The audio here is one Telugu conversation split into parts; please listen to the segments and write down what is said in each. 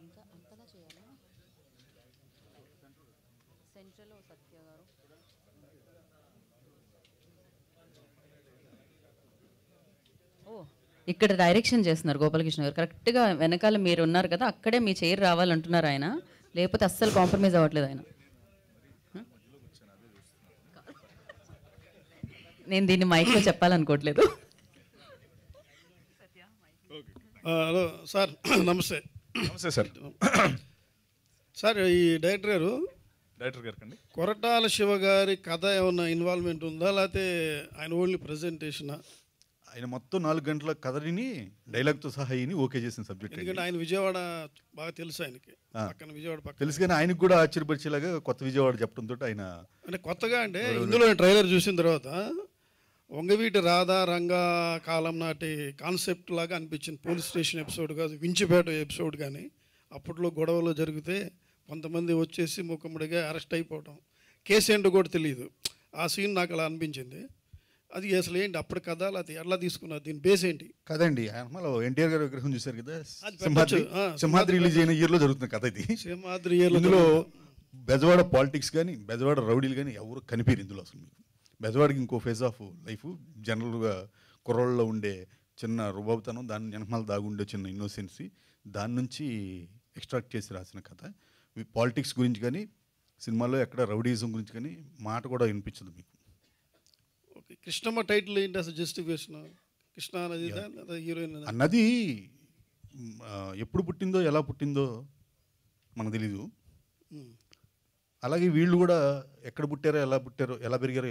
ఇంకా అంతలా చేయాలా? సెంట్రల్ సత్య గారు. ఓ, ఇక్కడ డైరెక్షన్ చేస్తున్నారు గోపాలకృష్ణ గారు. కరెక్ట్గా వెనకాల మీరు ఉన్నారు కదా, అక్కడే మీ చైర్ రావాలంటున్నారు ఆయన. లేకపోతే అస్సలు కాంప్రమైజ్ అవ్వట్లేదు ఆయన. నేను దీన్ని మైక్లో చెప్పాలనుకోవట్లేదు. హలో సార్, నమస్తే. నమస్తే సార్. సార్, ఈ డైరెక్టర్ గారు కండి కొరటాల శివ గారి కథ ఏమన్నా ఇన్వాల్వ్మెంట్ ఉందా, లేకపోతే ఆయన ఓన్లీ ప్రజెంటేషనా? ఆయన మొత్తం 4 గంటల కథని డైలాగ్తో సహా అయ్యి ఓకే చేసిన సబ్జెక్ట్. ఎందుకంటే ఆయన విజయవాడ బాగా తెలుసు ఆయనకి, పక్కన విజయవాడ పక్కన తెలుసు. కానీ ఆయనకు కూడా ఆశ్చర్యపరిచేలాగా కొత్త విజయవాడ చెప్పడంతో ఆయన అంటే కొత్తగా, అంటే ఇందులో ట్రైలర్ చూసిన తర్వాత వంగవీటి రాధా రంగా కాలం నాటి కాన్సెప్ట్ లాగా అనిపించింది. పోలీస్ స్టేషన్ ఎపిసోడ్ కాదు, వించిపేట ఎపిసోడ్. కానీ అప్పట్లో గొడవలు జరిగితే కొంతమంది వచ్చేసి ముఖముడిగా అరెస్ట్ అయిపోవడం, కేసు ఏంటో కూడా తెలియదు. ఆ సీన్ నాకు అలా అనిపించింది. అది అసలు ఏంటి అప్పుడు కథ, అది ఎలా తీసుకున్నారు, దీని బేస్ ఏంటి? కదండి, ఆయన ఎన్టీఆర్ గారి విగ్రహం చూశారు కదా, పెట్టొచ్చు. సింహాద్రి రిలీజ్ అయిన ఇయర్లో జరుగుతున్న కథ ఇది. సింహాద్రి ఇందులో బెజవాడ పాలిటిక్స్ కానీ బెజవాడ రౌడీలు కానీ ఎవరు కనిపించారు ఇందులో. అసలు మీకు బెజవాడికి ఇంకో ఫేజ్ ఆఫ్ లైఫ్, జనరల్గా కుర్రోళ్ళలో ఉండే చిన్న రుబాబుతనం, దాని వెనకమాల దాగుండే చిన్న ఇన్నోసెన్సీ, దాని నుంచి ఎక్స్ట్రాక్ట్ చేసి రాసిన కథ. పాలిటిక్స్ గురించి కానీ సినిమాలో ఎక్కడ రౌడీజం గురించి కానీ మాట కూడా వినిపించదు మీకు. ఓకే, కృష్ణమ్మ టైటిల్ ఏంటి అసలు జస్టిఫికేషన్? కృష్ణా నది హీరోయిన్ అన్నది ఎప్పుడు పుట్టిందో ఎలా పుట్టిందో మనకు తెలీదు. అలాగే వీళ్ళు కూడా ఎక్కడ పుట్టారో ఎలా పుట్టారో ఎలా పెరిగారో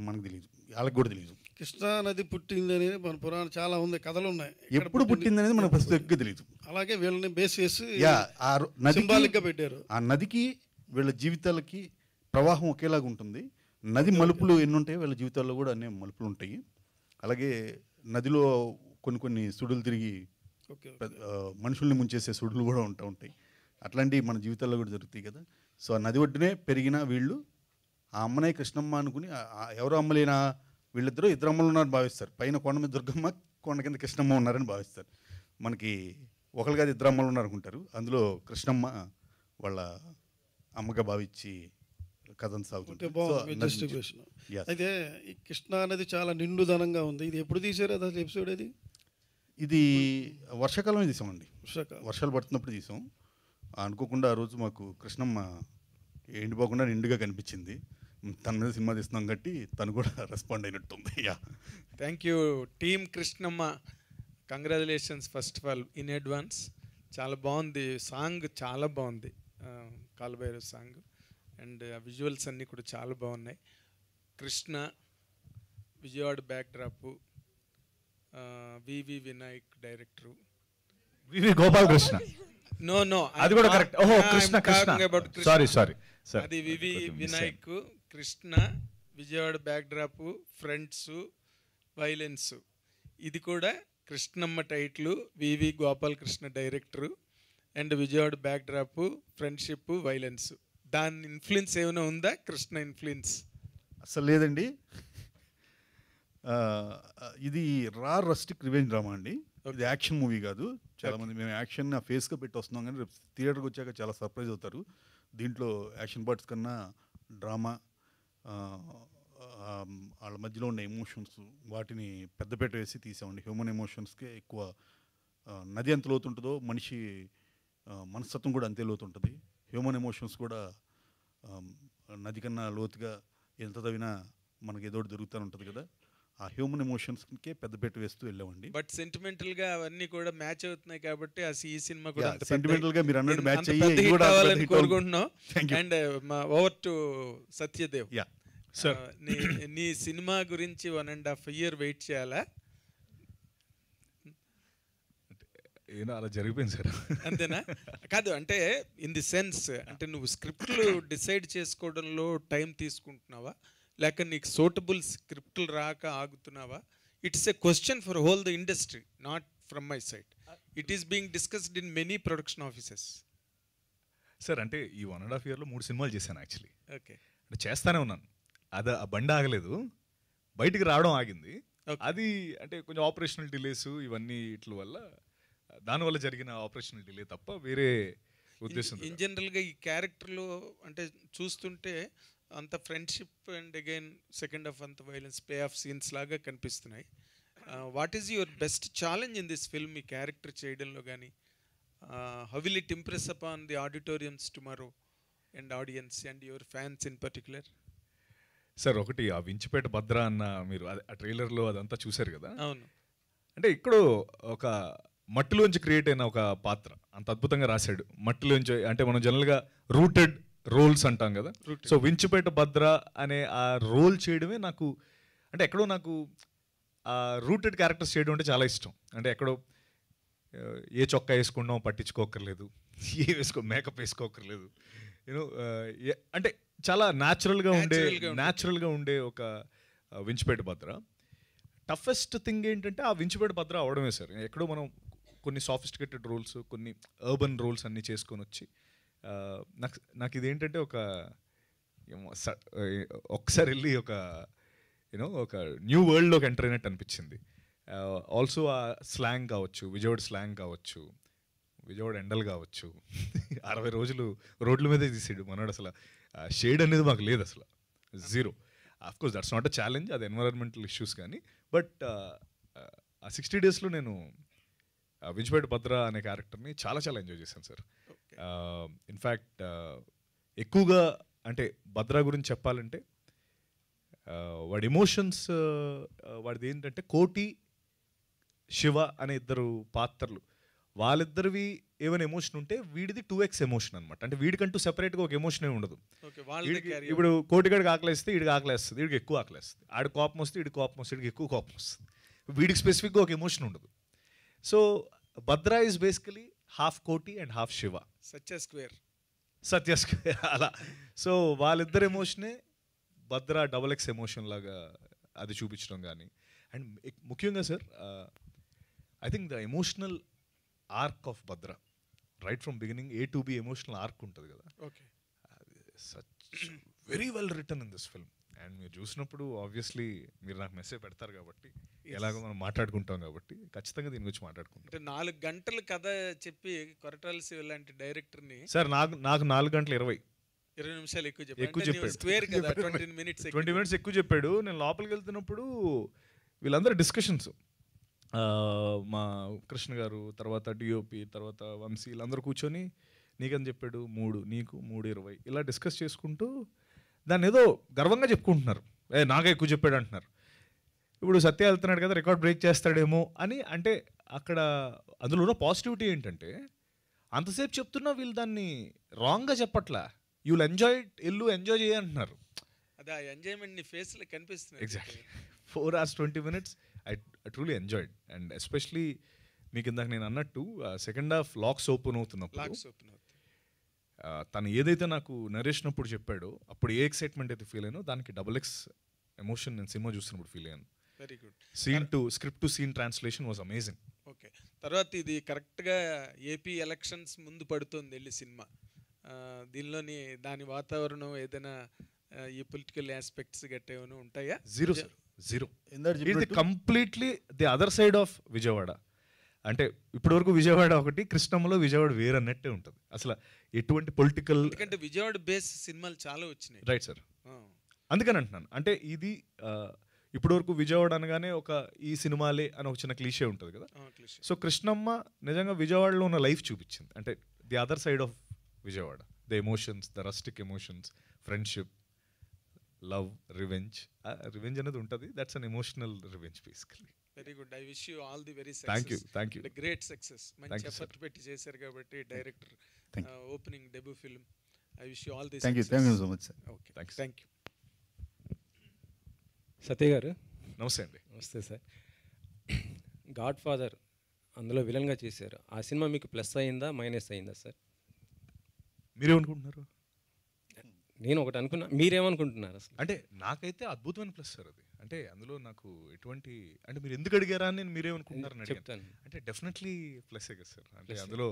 మనకు తెలియదు, వాళ్ళకి కూడా తెలియదు. కృష్ణా నది పుట్టింది అనేది మన పురాణం చాలా ఉంది, కథలు ఉన్నాయి. ఎప్పుడు పుట్టింది అనేది మనకు ప్రస్తుతంగా తెలియదు. అలాగే వీళ్ళని బేస్ చేసి సింబాలిక్గా పెట్టారు. ఆ నదికి వీళ్ళ జీవితాలకి ప్రవాహం ఒకేలాగా ఉంటుంది. నది మలుపులు ఎన్ని ఉంటాయో వీళ్ళ జీవితాల్లో కూడా అన్ని మలుపులు ఉంటాయి. అలాగే నదిలో కొన్ని సుడులు తిరిగి మనుషుల్ని ముంచేసే సుడులు కూడా ఉంటాయి. అట్లాంటివి మన జీవితాల్లో కూడా జరుగుతాయి కదా. సో ఆ నది ఒడ్డునే పెరిగిన వీళ్ళు ఆ అమ్మనే కృష్ణమ్మ అనుకుని, ఎవరో అమ్మలేనా, వీళ్ళిద్దరూ ఇద్దరు అమ్మలు ఉన్నారని భావిస్తారు. పైన కొండ మీద దుర్గమ్మ, కొండ కింద కృష్ణమ్మ ఉన్నారని భావిస్తారు. మనకి ఒకరు కాదు ఇద్దరు అమ్మలు ఉన్నారనుకుంటారు. అందులో కృష్ణమ్మ వాళ్ళ అమ్మగా భావించి కథ సాగుతుంది. అయితే ఈ కృష్ణా నది చాలా నిండుదనంగా ఉంది. ఇది ఎప్పుడు తీసారు అసలు ఎపిసోడ్? ఇది వర్షాకాలమే తీసామండి. వర్షాలు పడుతున్నప్పుడు తీసాం. అనుకోకుండా ఆ రోజు మాకు కృష్ణమ్మ ఎండిపోకుండా నిండుగా కనిపించింది. తన మీద సినిమా తీస్తున్నాం కాబట్టి తను కూడా రెస్పాండ్ అయినట్టుంది. Thank you team Krishnamma, congratulations first of all in advance. చాలా బాగుంది సాంగ్, చాలా బాగుంది కాలభైరవ్ సాంగ్. అండ్ విజువల్స్ అన్నీ కూడా చాలా బాగున్నాయి. Krishna, Vijayawada backdrop, VV Vinayak director, VV Gopalakrishna. No అది కూడా కరెక్ట్. ఓహో కృష్ణ సారీ అది VV Vinayak, Krishna, Vijayawada backdrop, friends, violence. ఇది కూడా Krishnamma title, VV Gopalakrishna director, and Vijayawada backdrop, friendship, violence. దాని ఇన్ఫ్లుయెన్స్ ఏమైనా ఉందా? కృష్ణ ఇన్ఫ్లుయెన్స్ అసలు లేదండి. ఇది రస్టిక్ రివెంజ్ డ్రామా అండి. ఇది యాక్షన్ మూవీ కాదు. చాలామంది మేము యాక్షన్ ఫేస్గా పెట్టి వస్తున్నాం, కానీ రేపు థియేటర్కి వచ్చాక చాలా సర్ప్రైజ్ అవుతారు. దీంట్లో యాక్షన్ పార్ట్స్ కన్నా డ్రామా, వాళ్ళ మధ్యలో ఉన్న ఎమోషన్స్, వాటిని పెద్దపేట వేసి తీసామండి. హ్యూమన్ ఎమోషన్స్కే ఎక్కువ. నది ఎంత లోతుంటుందో మనిషి మనస్తత్వం కూడా అంతే లోతుంటుంది. హ్యూమన్ ఎమోషన్స్ కూడా నది కన్నా లోతుగా ఎంత తవ్వినా మనకి ఏదో జరుగుతూ ఉంటుంది కదా. ఆ హ్యూమన్ ఎమోషన్స్కే పెద్దపేట వేస్తూ వెళ్ళామండి. బట్ సెంటిమెంటల్గా అవన్నీ కూడా మ్యాచ్ అవుతున్నాయి కాబట్టి ఈ సినిమా కూడా సెంటిమెంటల్గా మీరు అన్నట్టు మ్యాచ్ అయ్యి కోరుకుంటున్నాం. అండ్ ఓవర్ టు సత్యదేవ్, నీ సినిమా గురించి 1.5 year వెయిట్ చేయాలా? ఏదో అలా జరిగిపోయింది సార్. అంతేనా? కాదు, అంటే ఇన్ ది సెన్స్, అంటే నువ్వు స్క్రిప్ట్లు డిసైడ్ చేసుకోవడంలో టైం తీసుకుంటున్నావా, లేక నీకు సూటబుల్ స్క్రిప్ట్లు రాక ఆగుతున్నావా? It's a question for whole the industry, not from my side. It is being discussed in many production offices. Sir అంటే ఈ 1.5 yearలో 3 సినిమాలు చేశాను యాక్చువల్లీ. ఓకే, అంటే చేస్తానే ఉన్నాను. అది ఆ బండి ఆగలేదు, బయటికి రావడం ఆగింది. అది అంటే కొంచెం ఆపరేషనల్ డిలేస్ ఇవన్నీ ఇట్ల వల్ల, దానివల్ల జరిగిన ఆపరేషనల్ డిలే తప్ప వేరే ఉద్దేశం. ఇన్ జనరల్గా ఈ క్యారెక్టర్లో అంటే చూస్తుంటే అంత friendship and again second half అంత వైలెన్స్ పే ఆఫ్ సీన్స్ లాగా కనిపిస్తున్నాయి. What is your best challenge in this film ఈ క్యారెక్టర్ చేయడంలో కానీ? How will it impress upon the auditoriums tomorrow and audience and your fans in particular? Sir ఒకటి ఆ వించిపేట భద్ర అన్న మీరు ఆ ట్రైలర్లో అదంతా చూశారు కదా. అవును. అంటే ఇక్కడ ఒక మట్టిలోంచి క్రియేట్ అయిన ఒక పాత్ర అంత అద్భుతంగా రాశాడు. మట్టిలోంచి అంటే మనం జనరల్గా రూటెడ్ రోల్స్ అంటాం కదా. సో వించిపేట భద్ర అనే ఆ రోల్ చేయడమే నాకు అంటే ఎక్కడో నాకు ఆ రూటెడ్ క్యారెక్టర్స్ చేయడం అంటే చాలా ఇష్టం. అంటే ఎక్కడో ఏ చొక్కా వేసుకున్నాం పట్టించుకోకర్లేదు, మేకప్ వేసుకోకర్లేదు, యూనో అంటే చాలా న్యాచురల్గా ఉండే ఒక వించిపేట భద్ర. టఫెస్ట్ థింగ్ ఏంటంటే ఆ వించిపేట భద్ర అవడమే సార్. ఎక్కడో మనం కొన్ని సాఫిస్టికేటెడ్ రోల్స్, కొన్ని అర్బన్ రోల్స్ అన్నీ చేసుకొని వచ్చి నాకు ఇదేంటంటే ఒకసారి వెళ్ళి ఒక న్యూ వరల్డ్లోకి ఎంటర్ అయినట్టు అనిపించింది. ఆల్సో ఆ స్లాంగ్ కావచ్చు, విజయవాడ స్లాంగ్ కావచ్చు, విజయవాడ ఎండలు కావచ్చు, 60 రోజులు రోడ్ల మీదే తీసాడు మనోడు. అసలు షేడ్ అనేది మాకు లేదు, అసలు zero. Of course that's not a challenge, అది ఎన్వైరన్మెంటల్ ఇష్యూస్ కానీ. బట్ ఆ 60 డేస్లో నేను వించిపేట భద్ర అనే క్యారెక్టర్ని చాలా చాలా ఎంజాయ్ చేశాను సార్. ఇన్ఫ్యాక్ట్ ఎక్కువగా అంటే భద్ర గురించి చెప్పాలంటే వాడి ఎమోషన్స్, వాడిది ఏంటంటే కోటి, శివ అనే ఇద్దరు పాత్రలు, వాళ్ళిద్దరివి ఏమైనా ఎమోషన్ ఉంటే వీడిది 2x ఎమోషన్ అనమాట. అంటే వీడికంటూ సెపరేట్గా ఒక ఎమోషన్ ఉండదు. ఇప్పుడు కోటిగాడికి ఆకలేస్తే వీడికి ఆకలేస్తుంది, వీడికి ఎక్కువ ఆకలేస్తుంది. ఆడి కోపం వస్తే వీడికి కోపం వస్తుంది, వీడికి ఎక్కువ కోపం వస్తుంది. వీడికి స్పెసిఫిక్గా ఒక ఎమోషన్ ఉండదు. So Bhadra is basically half Koti and half Siva, Satya square అలా. సో వాళ్ళిద్దరు ఎమోషనే భద్ర XX ఎమోషన్ లాగా అది చూపించడం కానీ. అండ్ ముఖ్యంగా sir I think the emotional arc of Bhadra right from beginning A to B emotional arc ఉంటుంది కదా. Such very well return in this film. And మీరు చూసినప్పుడు ఆబ్వియస్లీ మీరు నాకు మెసేజ్ పెడతారు కాబట్టి, ఎలాగో మనం మాట్లాడుకుంటాం కాబట్టి ఖచ్చితంగా దీని గురించి మాట్లాడుకుంటాం. అంటే 4 గంటలు కథ చెప్పి కొరటాల శివ లాంటి డైరెక్టర్ని సార్ నాకు 4 గంటల 20 నిమిషాలు ఎక్కువ చెప్పాడు. స్క్వేర్ కదా, 20 minutes ఎక్కువ చెప్పాడు. నేను లోపలికి వెళ్తున్నప్పుడు వీళ్ళందరూ డిస్కషన్స్, మా కృష్ణ గారు, తర్వాత DOP, తర్వాత వంశీ, వీళ్ళందరూ కూర్చొని నీకని చెప్పాడు 3, నీకు 3:20 ఇలా డిస్కస్ చేసుకుంటూ దాన్ని ఏదో గర్వంగా చెప్పుకుంటున్నారు. నాకే ఎక్కువ చెప్పాడు అంటున్నారు. ఇప్పుడు సత్య వెళ్తున్నాడు కదా, రికార్డ్ బ్రేక్ చేస్తాడేమో అని. అంటే అక్కడ అందులో ఉన్న పాజిటివిటీ ఏంటంటే అంతసేపు చెప్తున్నా వీళ్ళు దాన్ని రాంగ్గా చెప్పట్లా. You will enjoy it, enjoy చేయంటున్నారు. అదే ఆ ఎంజాయ్మెంట్ నీ ఫేస్లో కనిపిస్తుంది. Exactly 4 hours 20 minutes I truly enjoyed. And especially మీకు ఇందాక నేను అన్నట్టు సెకండ్ హాఫ్ లాక్స్ ఓపెన్ అవుతున్నప్పుడు తను ఏదైతే నాకు నరేషన్ అప్పుడు చెప్పాడో అప్పుడు ఏ ఎక్సైట్మెంట్ అయితే ఫీల్ అయ్యానో దానికి XX ఎమోషన్ నేను సినిమా చూస్తున్నప్పుడు ఫీల్ అయ్యాను. Very good. Script to scene translation was amazing. Okay. తర్వాత ఇది కరెక్ట్గా AP ఎలక్షన్స్ ముందు పడుతుంది వెళ్ళి సినిమా. దీనిలోని దాని వాతావరణం ఏదైనా ఈ పొలిటికల్ ఆస్పెక్ట్స్ గట్టేమైనా ఉంటాయా? జీరో. ఇది completely the other side of Vijayawada. అంటే ఇప్పటివరకు విజయవాడ ఒకటి, కృష్ణమ్మలో విజయవాడ వేరన్నట్టే ఉంటుంది. అసలు ఎటువంటి పొలిటికల్, ఎందుకంటే విజయవాడ బేస్ సినిమాలు చాలా వచ్చినాయి. రైట్ సార్, అందుకని అంటున్నాను. అంటే ఇది ఇప్పటివరకు విజయవాడ అనగానే ఒక ఈ సినిమాలే అని ఒక చిన్న క్లీషే ఉంటుంది కదా. సో కృష్ణమ్మ నిజంగా విజయవాడలో ఉన్న లైఫ్ చూపించింది. అంటే the other side of Vijayawada, the emotions, the rustic emotions, friendship, love, revenge. Revenge అనేది ఉంటుంది. That's an emotional revenge basically. Very good. I wish you all the very success. Thank you. Great success. మంచి ఎఫర్ట్ పెట్టి చేశారు కాబట్టి director opening debut film. I wish you all the success. Thank you so much sir. Okay, thank you. Satya garu నమస్తే అండి. నమస్తే సార్. గాడ్ ఫాదర్ అందులో విలన్గా చేశారు. ఆ సినిమా మీకు ప్లస్ అయిందా మైనస్ అయిందా సార్? మీరేమనుకుంటున్నారు? నేను ఒకటి అనుకున్నా, మీరేమనుకుంటున్నారు అసలు? అంటే నాకైతే అద్భుతమైన ప్లస్ సార్ అది. అంటే అందులో నాకు ఎటువంటి, అంటే మీరు ఎందుకు అడిగారా అని మీరేమనుకుంటున్నారని చెప్తాను. అంటే డెఫినెట్లీ ప్లస్సే కదా సార్. అంటే అందులో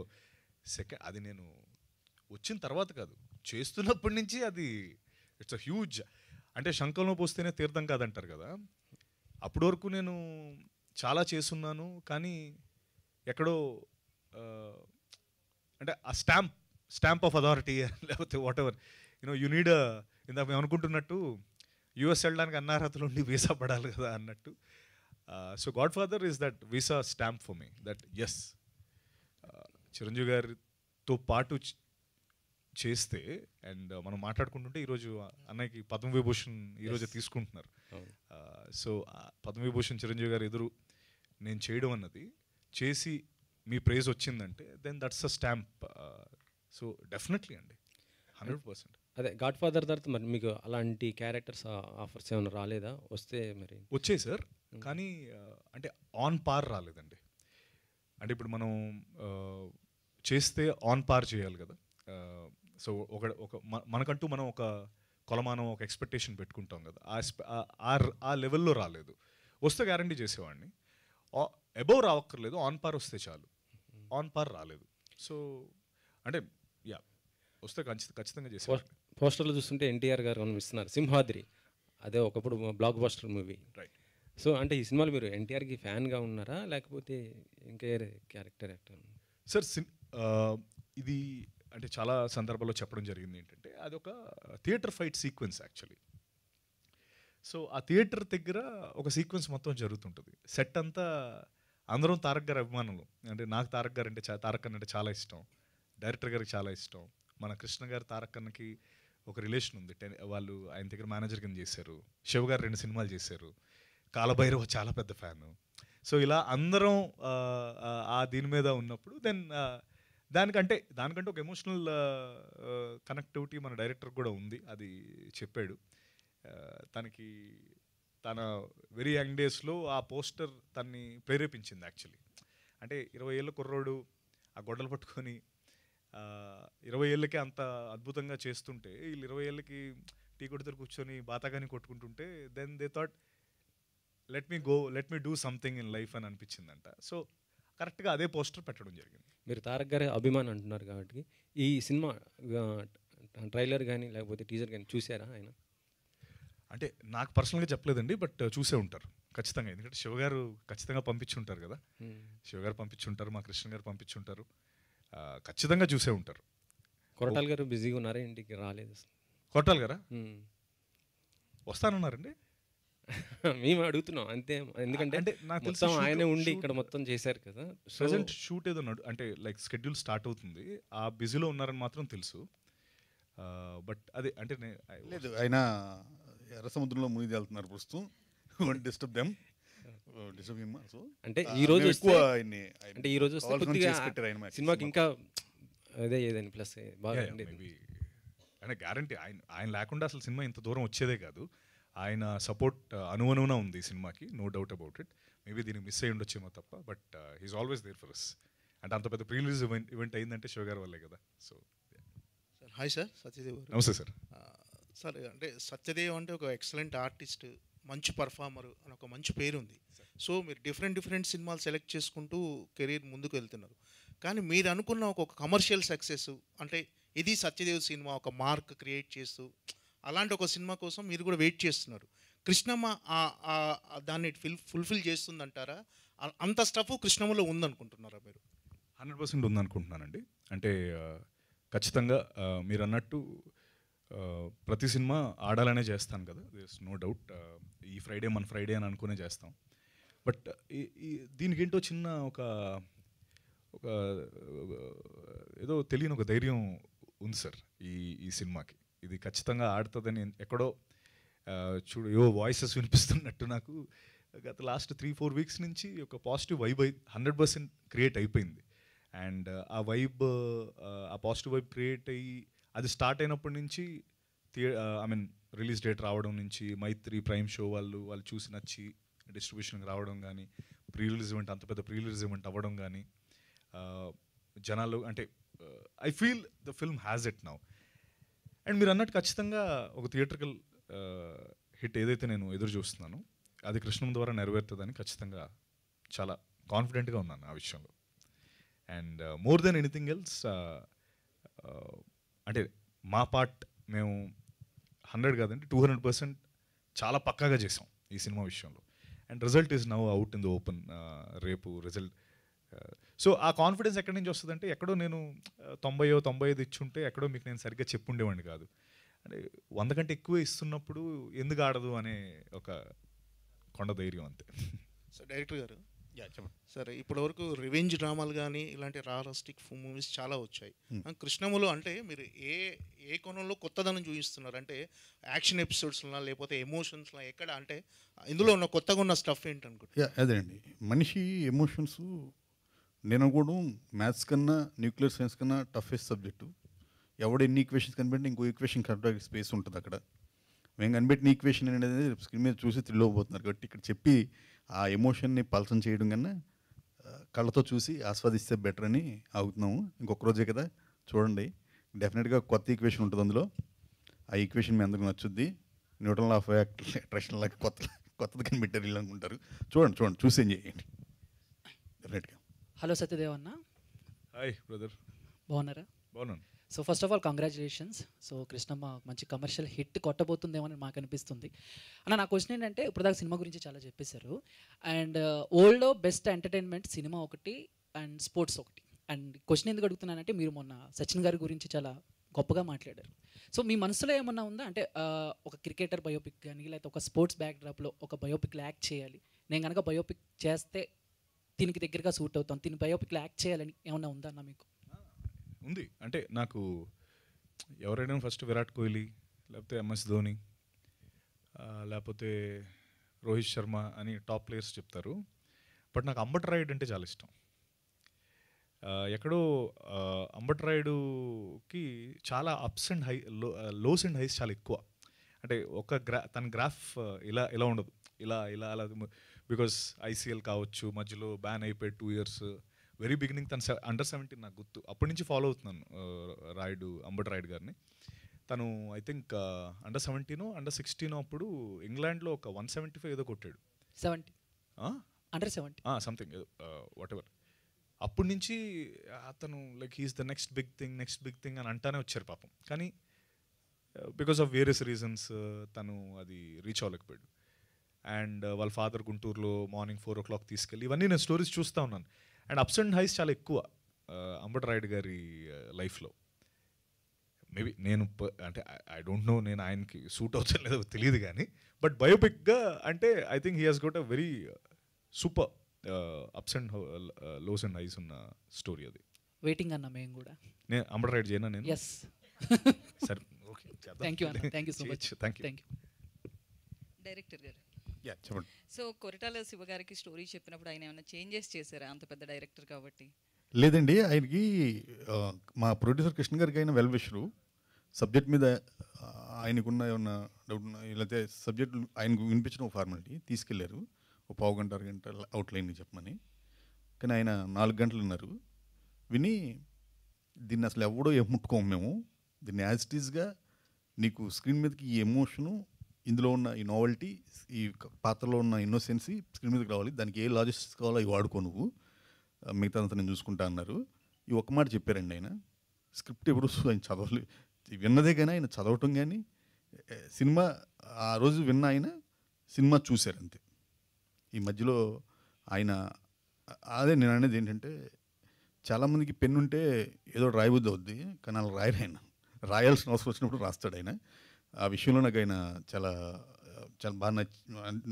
అది నేను వచ్చిన తర్వాత కాదు, చేస్తున్నప్పటి నుంచి అది ఇట్స్ అ హ్యూజ్. అంటే శంఖంలో పోస్తేనే తీర్థం కాదంటారు కదా. అప్పటి వరకు నేను చాలా చేస్తున్నాను, కానీ ఎక్కడో అంటే ఆ స్టాంప్ ఆఫ్ అథారిటీ లేకపోతే వాట్ ఎవర్ యూ నీడ్ ఇందాక మేము అనుకుంటున్నట్టు యూఎస్ వెళ్ళడానికి అన్నార్హతలు ఉండి వీసా పడాలి కదా అన్నట్టు. So godfather is that visa stamp for me, that is Chiranjeevi గారితో పాటు చేస్తే. అండ్ మనం మాట్లాడుకుంటుంటే ఈరోజు అన్నయ్యకి పద్మవిభూషణ్ ఈరోజు తీసుకుంటున్నారు. సో పద్మవిభూషణ్ చిరంజీవి గారు ఎదురు నేను చేయడం అన్నది, చేసి మీ ప్రైజ్ వచ్చిందంటే then that's a stamp. So definitely అండి, 100%. అదే గాడ్ ఫాదర్ తర్వాత మరి మీకు అలాంటి క్యారెక్టర్స్ ఆఫర్స్ ఏమైనా రాలేదా? వస్తే మరి వచ్చాయి సార్, కానీ అంటే ఆన్ పార్ రాలేదండి. అంటే ఇప్పుడు మనం చేస్తే ఆన్ పార్ చేయాలి కదా. సో మనకంటూ మనం ఒక కొలమానం, ఒక ఎక్స్పెక్టేషన్ పెట్టుకుంటాం కదా, ఆ లెవెల్లో రాలేదు. వస్తే గ్యారంటీ చేసేవాడిని. అబౌవ్ రావక్కర్లేదు, ఆన్ పార్ వస్తే చాలు. ఆన్ పార్ రాలేదు. సో అంటే యా, వస్తే ఖచ్చితంగా చేసేవాడిని. పోస్టర్లు చూస్తుంటే ఎన్టీఆర్ గారు కనిపిస్తున్నారు, సింహాద్రి, అదే ఒకప్పుడు block buster movie. Right. So అంటే ఈ సినిమాలో మీరు ఎన్టీఆర్కి ఫ్యాన్గా ఉన్నారా, లేకపోతే ఇంకా క్యారెక్టర్ యాక్టర్? సార్ ఇది అంటే చాలా సందర్భాల్లో చెప్పడం జరిగింది ఏంటంటే, అది ఒక theatre fight sequence actually. So ఆ థియేటర్ దగ్గర ఒక సీక్వెన్స్ మొత్తం జరుగుతుంటుంది. సెట్ అంతా అందరం తారక్ గారి అభిమానులు. అంటే నాకు తారక్ గారు అంటే తారక్ అన్న అంటే చాలా ఇష్టం, డైరెక్టర్ గారికి చాలా ఇష్టం. మన కృష్ణ గారు తారక్ అన్నకి ఒక రిలేషన్ ఉంది. వాళ్ళు ఆయన దగ్గర మేనేజర్ కింద చేశారు. శివ గారు 2 సినిమాలు చేశారు. కాలభైరవ చాలా పెద్ద ఫ్యాను. సో ఇలా అందరం ఆ దీని మీద ఉన్నప్పుడు దెన్ దానికంటే ఒక ఎమోషనల్ కనెక్టివిటీ మన డైరెక్టర్ కూడా ఉంది. అది చెప్పాడు. తనకి తన వెరీ యంగ్ డేస్లో ఆ పోస్టర్ తన్ని ప్రేరేపించింది యాక్చువల్లీ. అంటే 20 ఏళ్ళ కుర్రోడు ఆ గొడ్డలు పట్టుకొని 20 ఏళ్ళకే అంత అద్భుతంగా చేస్తుంటే, వీళ్ళు 20 ఏళ్ళకి టీ కొడుతులు కూర్చొని బాతాగాని కొట్టుకుంటుంటే then they thought let me do something in life అని అనిపించిందంట. సో కరెక్ట్గా అదే పోస్టర్ పెట్టడం జరిగింది. మీరు తారక్ గారి అభిమాని అంటున్నారు కాబట్టి ఈ సినిమా ట్రైలర్ కానీ లేకపోతే టీజర్ కానీ చూసారా ఆయన? అంటే నాకు పర్సనల్గా చెప్పలేదండి, బట్ చూసే ఉంటారు ఖచ్చితంగా. ఎందుకంటే శివగారు ఖచ్చితంగా పంపించుంటారు కదా, శివగారు పంపించుంటారు, మా కృష్ణ గారు పంపించుంటారు, ఖచ్చితంగా చూసే ఉంటారు. కొరటాల గారు బిజీగా ఉన్నారా, ఇంటికి రాలేదు? కొరటాల గారా వస్తానన్నారండి. మేము అడుగుతున్నాం అంతే, ఎందుకంటే అంటే నాకు మొత్తం ఆయనే ఉండి ఇక్కడ మొత్తం చేశారు కదా. ప్రెజెంట్ షూట్ ఏదో అంటే లైక్ షెడ్యూల్ స్టార్ట్ అవుతుంది, ఆ బిజీలో ఉన్నారని మాత్రం తెలుసు. బట్ అదే అంటే లేదు, ఆయన ఎర్ర సముద్రంలో మునిగి వెళ్తున్నారు ప్రస్తుతం. Disturb them, disturb him also. అంటే ఈ రోజు ఎక్కువ అంటే ఈ రోజు వస్తే కొద్దిగా సినిమాకి ఇంకా అదే ఏదని ప్లస్ బాగా అంటే గ్యారంటీ ఆయన లేకుండా అసలు సినిమా ఇంత దూరం వచ్చేదే కాదు. ఆయన సపోర్ట్ అనువనువున ఉంది ఈ సినిమాకి, no doubt about it. Maybe దీనికి మిస్ అయ్యి ఉండొచ్చేమో తప్ప, but he's always there for us. అంటే అంత పెద్ద ప్రీ రిలీజ్ ఈవెంట్ అయిందంటే శివ గారి వల్లే కదా. So sir hi sir, Satyadev గారు. నమస్తే సార్. సార్ అంటే సత్యదేవ్ అంటే ఒక ఎక్సలెంట్ ఆర్టిస్ట్, మంచి పర్ఫార్మర్ అని ఒక మంచి పేరు ఉంది. సో మీరు డిఫరెంట్ సినిమాలు సెలెక్ట్ చేసుకుంటూ కెరీర్ ముందుకు వెళ్తున్నారు. కానీ మీరు అనుకున్న ఒక కమర్షియల్ సక్సెస్ అంటే ఇది సత్యదేవ్ సినిమా, ఒక మార్క్ క్రియేట్ చేస్తూ అలాంటి ఒక సినిమా కోసం మీరు కూడా వెయిట్ చేస్తున్నారు. కృష్ణమ్మ దాన్ని ఫుల్ఫిల్ చేస్తుందంటారా? అంత స్టఫ్ కృష్ణమ్మలో ఉందనుకుంటున్నారా మీరు? 100% ఉందనుకుంటున్నానండి. అంటే ఖచ్చితంగా మీరు అన్నట్టు ప్రతి సినిమా ఆడాలనే చేస్తాను కదా, దేర్స్ నో డౌట్. ఈ ఫ్రైడే మన ఫ్రైడే అని అనుకునే చేస్తాం. బట్ దీనికేంటో చిన్న ఒక ఏదో తెలియని ఒక ధైర్యం ఉంది సార్ ఈ సినిమాకి. ఇది ఖచ్చితంగా ఆడుతుందని ఎక్కడో చూడు ఏవో వాయిసెస్ వినిపిస్తున్నట్టు నాకు గత లాస్ట్ 3-4 వీక్స్ నుంచి ఒక పాజిటివ్ వైబ్ 100% క్రియేట్ అయిపోయింది. అండ్ ఆ పాజిటివ్ వైబ్ క్రియేట్ అయ్యి అది స్టార్ట్ అయినప్పటి నుంచి ఐ మీన్ రిలీజ్ డేట్ రావడం నుంచి మైత్రి ప్రైమ్ షో వాళ్ళు చూసి నచ్చి డిస్ట్రిబ్యూషన్కి రావడం కానీ, ప్రీ రిలీజ్ ఈవెంట్ అంత పెద్ద ప్రీ రిలీజ్ ఈవెంట్ అవ్వడం కానీ, జనాలు అంటే I feel the film has it now. And మీరు అన్నట్టు ఖచ్చితంగా ఒక థియేట్రికల్ హిట్ ఏదైతే నేను ఎదురు చూస్తున్నానో అది కృష్ణం ద్వారా నెరవేరుతుందని ఖచ్చితంగా చాలా కాన్ఫిడెంట్గా ఉన్నాను ఆ విషయంలో. And more than anything else అంటే మా పార్ట్ మేము 100 కాదండి 200% చాలా పక్కాగా చేసాం ఈ సినిమా విషయంలో. And result is now out in the open. రేపు రిజల్ట్ సో ఆ కాన్ఫిడెన్స్ ఎక్కడి నుంచి వస్తుందంటే ఎక్కడో నేను 90-95 ఇచ్చుంటే ఎక్కడో మీకు నేను సరిగ్గా చెప్పుండేవాడిని కాదు. అంటే 100 కంటే ఎక్కువ ఇస్తున్నప్పుడు ఎందుకు ఆడదు అనే ఒక కొండ ధైర్యం అంతే. సో డైరెక్టర్ గారు చెప్పండి. సరే ఇప్పటివరకు రివెంజ్ డ్రామాలు కానీ ఇలాంటి రారస్టిక్ మూవీస్ చాలా వచ్చాయి. కృష్ణములో అంటే మీరు ఏ కోణంలో కొత్తదనం చూపిస్తున్నారు? అంటే యాక్షన్ ఎపిసోడ్స్లా లేకపోతే ఎమోషన్స్లా ఎక్కడ అంటే ఇందులో ఉన్న కొత్తగా ఉన్న స్టఫ్ ఏంటనుకుంటా? అదేనండి, మనిషి ఎమోషన్స్ నేను కూడా మ్యాథ్స్ కన్నా న్యూక్లియర్ సైన్స్ కన్నా టఫెస్ట్ సబ్జెక్టు. ఎవడు ఎన్ని ఈక్వేషన్స్ కనిపెట్టి ఇంకో ఈక్వేషన్ కరెక్ట్ స్పేస్ ఉంటుంది అక్కడ. మేము కనిపెట్టిన ఈక్వేషన్ అనేది స్క్రీన్ మీద చూసి థ్రిల్ కాబట్టి ఇక్కడ చెప్పి ఆ ఎమోషన్ని పల్సం చేయడం కన్నా కళ్ళతో చూసి ఆస్వాదిస్తే బెటర్ అని ఆగుతున్నాము. ఇంకొక రోజే కదా, చూడండి. డెఫినెట్గా కొత్త ఈక్వేషన్ ఉంటుంది అందులో. ఆ ఈక్వేషన్ మీ అందరికి నచ్చుద్ది. న్యూటన్ లా ఆఫ్ అట్రాక్షన్ లాగా కొత్తది కనిపెట్టారు వీళ్ళు అనుకుంటారు. చూడండి చూసి ఏం చేయండి డెఫినెట్గా. హలో సత్యదేవ్ అన్న, హాయ్ బ్రదర్, బాగున్నారా? బాగున్నాను. So first of all congratulations. So Krishnamma మంచి కమర్షియల్ హిట్ కొట్టబోతుందేమో అని మాకు అనిపిస్తుంది అన్న. నా క్వశ్చన్ ఏంటంటే, ఇప్పుడు దాకా సినిమా గురించి చాలా చెప్పేశారు. అండ్ ఓల్డ్లో బెస్ట్ ఎంటర్టైన్మెంట్ సినిమా ఒకటి అండ్ స్పోర్ట్స్ ఒకటి. అండ్ క్వశ్చన్ ఎందుకు అడుగుతున్నానంటే, మీరు మొన్న సచిన్ గారి గురించి చాలా గొప్పగా మాట్లాడారు. సో మీ మనసులో ఏమన్నా ఉందా అంటే ఒక క్రికెటర్ బయోపిక్ కానీ లేకపోతే ఒక స్పోర్ట్స్ బ్యాక్డ్రాప్లో ఒక బయోపిక్లో యాక్ట్ చేయాలి, నేను కనుక బయోపిక్ చేస్తే దీనికి దగ్గరగా సూట్ అవుతాం, దీని బయోపిక్లో యాక్ట్ చేయాలని ఏమన్నా ఉందా అన్న మీకు? ఉంది. అంటే నాకు ఎవరైనా ఫస్ట్ విరాట్ కోహ్లీ, లేకపోతే ఎంఎస్ ధోని, లేకపోతే రోహిత్ శర్మ అని టాప్ ప్లేయర్స్ చెప్తారు. బట్ నాకు అంబట్ రాయుడు అంటే చాలా ఇష్టం. ఎక్కడో అంబట్ రాయుడుకి చాలా ups and lows and highs చాలా ఎక్కువ. అంటే తన గ్రాఫ్ ఇలా ఉండదు, ఇలా అలా. బికాస్ ఐసీఎల్ కావచ్చు, మధ్యలో బ్యాన్ అయిపోయి 2 years. వెరీ బిగినింగ్ తను అండర్ 17 నాకు గుర్తు, అప్పటి నుంచి ఫాలో అవుతున్నాను అంబట్ రాయుడు గారిని. తను ఐ థింక్ అండర్ 17 అండర్ 16 అప్పుడు ఇంగ్లాండ్లో ఒక 175 ఏదో కొట్టాడు. 70 అండర్ 70 సంథింగ్ వాట్ ఎవర్. అప్పటి నుంచి అతను like he's the next big thing అని అంటానే వచ్చారు పాపం. కానీ బికాస్ ఆఫ్ వేరియస్ రీజన్స్ తను అది రీచ్ అవ్వలేకపోయాడు. అండ్ వాళ్ళ ఫాదర్ గుంటూరులో మార్నింగ్ 4 o'clock తీసుకెళ్ళి, ఇవన్నీ నేను స్టోరీస్ చూస్తూ ఉన్నాను. అండ్ అప్స్ అండ్ హైస్ చాలా ఎక్కువ అంబట్ రాయుడు గారి లైఫ్లో. మేబీ నేను అంటే ఐ డోంట్ నో, నేను ఆయనకి సూట్ అవుతాను లేదో తెలియదు కానీ, బట్ బయోపిక్గా అంటే I think he has got a very super ups and lows and highs ఉన్న స్టోరీ అది. వెయిటింగ్ అన్న మేము కూడా. నేను అంబట్ రాయుడు చేయనా నేను? ఎస్. సరే, ఓకే, థ్యాంక్ యూ అన్న, thank you so much. Thank you. Director గారు, చెప్పండి. సో కొరటాల శివ గారికి స్టోరీ చెప్పినప్పుడు ఆయన ఏమైనా చేంజెస్ చేశారా? అంత పెద్ద డైరెక్టర్ కాబట్టి. లేదండి, ఆయనకి మా ప్రొడ్యూసర్ కృష్ణ గారికి అయిన వెల్ విషరు. సబ్జెక్ట్ మీద ఆయనకున్న ఏమన్నా డౌట్ లేకపోతే సబ్జెక్ట్ ఆయనకు వినిపించిన ఒక ఫార్మాలిటీ తీసుకెళ్లారు, ఒక 1/2 గంట 2 గంట అవుట్లైన్ చెప్పమని. కానీ ఆయన 4 గంటలు ఉన్నారు. విని దీన్ని అసలు ఎవడో ముట్టుకోము మేము, దీన్ని యాజ్ ఇట్ ఈస్గా నీకు స్క్రీన్ మీదకి ఈ ఎమోషను, ఇందులో ఉన్న ఈ నావెల్టీ, ఈ పాత్రలో ఉన్న ఇన్నోసెన్సీ స్క్రీన్ మీదకి రావాలి, దానికి ఏ లాజిస్టిక్స్ కావాలో అవి వాడుకో, నువ్వు మిగతా అంతా నేను చూసుకుంటా అన్నారు. ఈ ఒక్క మాట చెప్పారండి ఆయన. స్క్రిప్ట్ ఎవరు ఆయన చదవలేదు, విన్నదే కానీ ఆయన చదవటం కానీ, సినిమా ఆ రోజు విన్న ఆయన సినిమా చూశారు అంతే. ఈ మధ్యలో ఆయన అదే నేను అనేది ఏంటంటే, చాలామందికి పెన్ను ఉంటే ఏదో రాయబుద్ధి అవుద్ది, కానీ అలా రాయరు. ఆయన రాయాల్సిన అవసరం వచ్చినప్పుడు రాస్తాడు ఆయన. ఆ విషయంలో నాకు ఆయన చాలా చాలా బాగా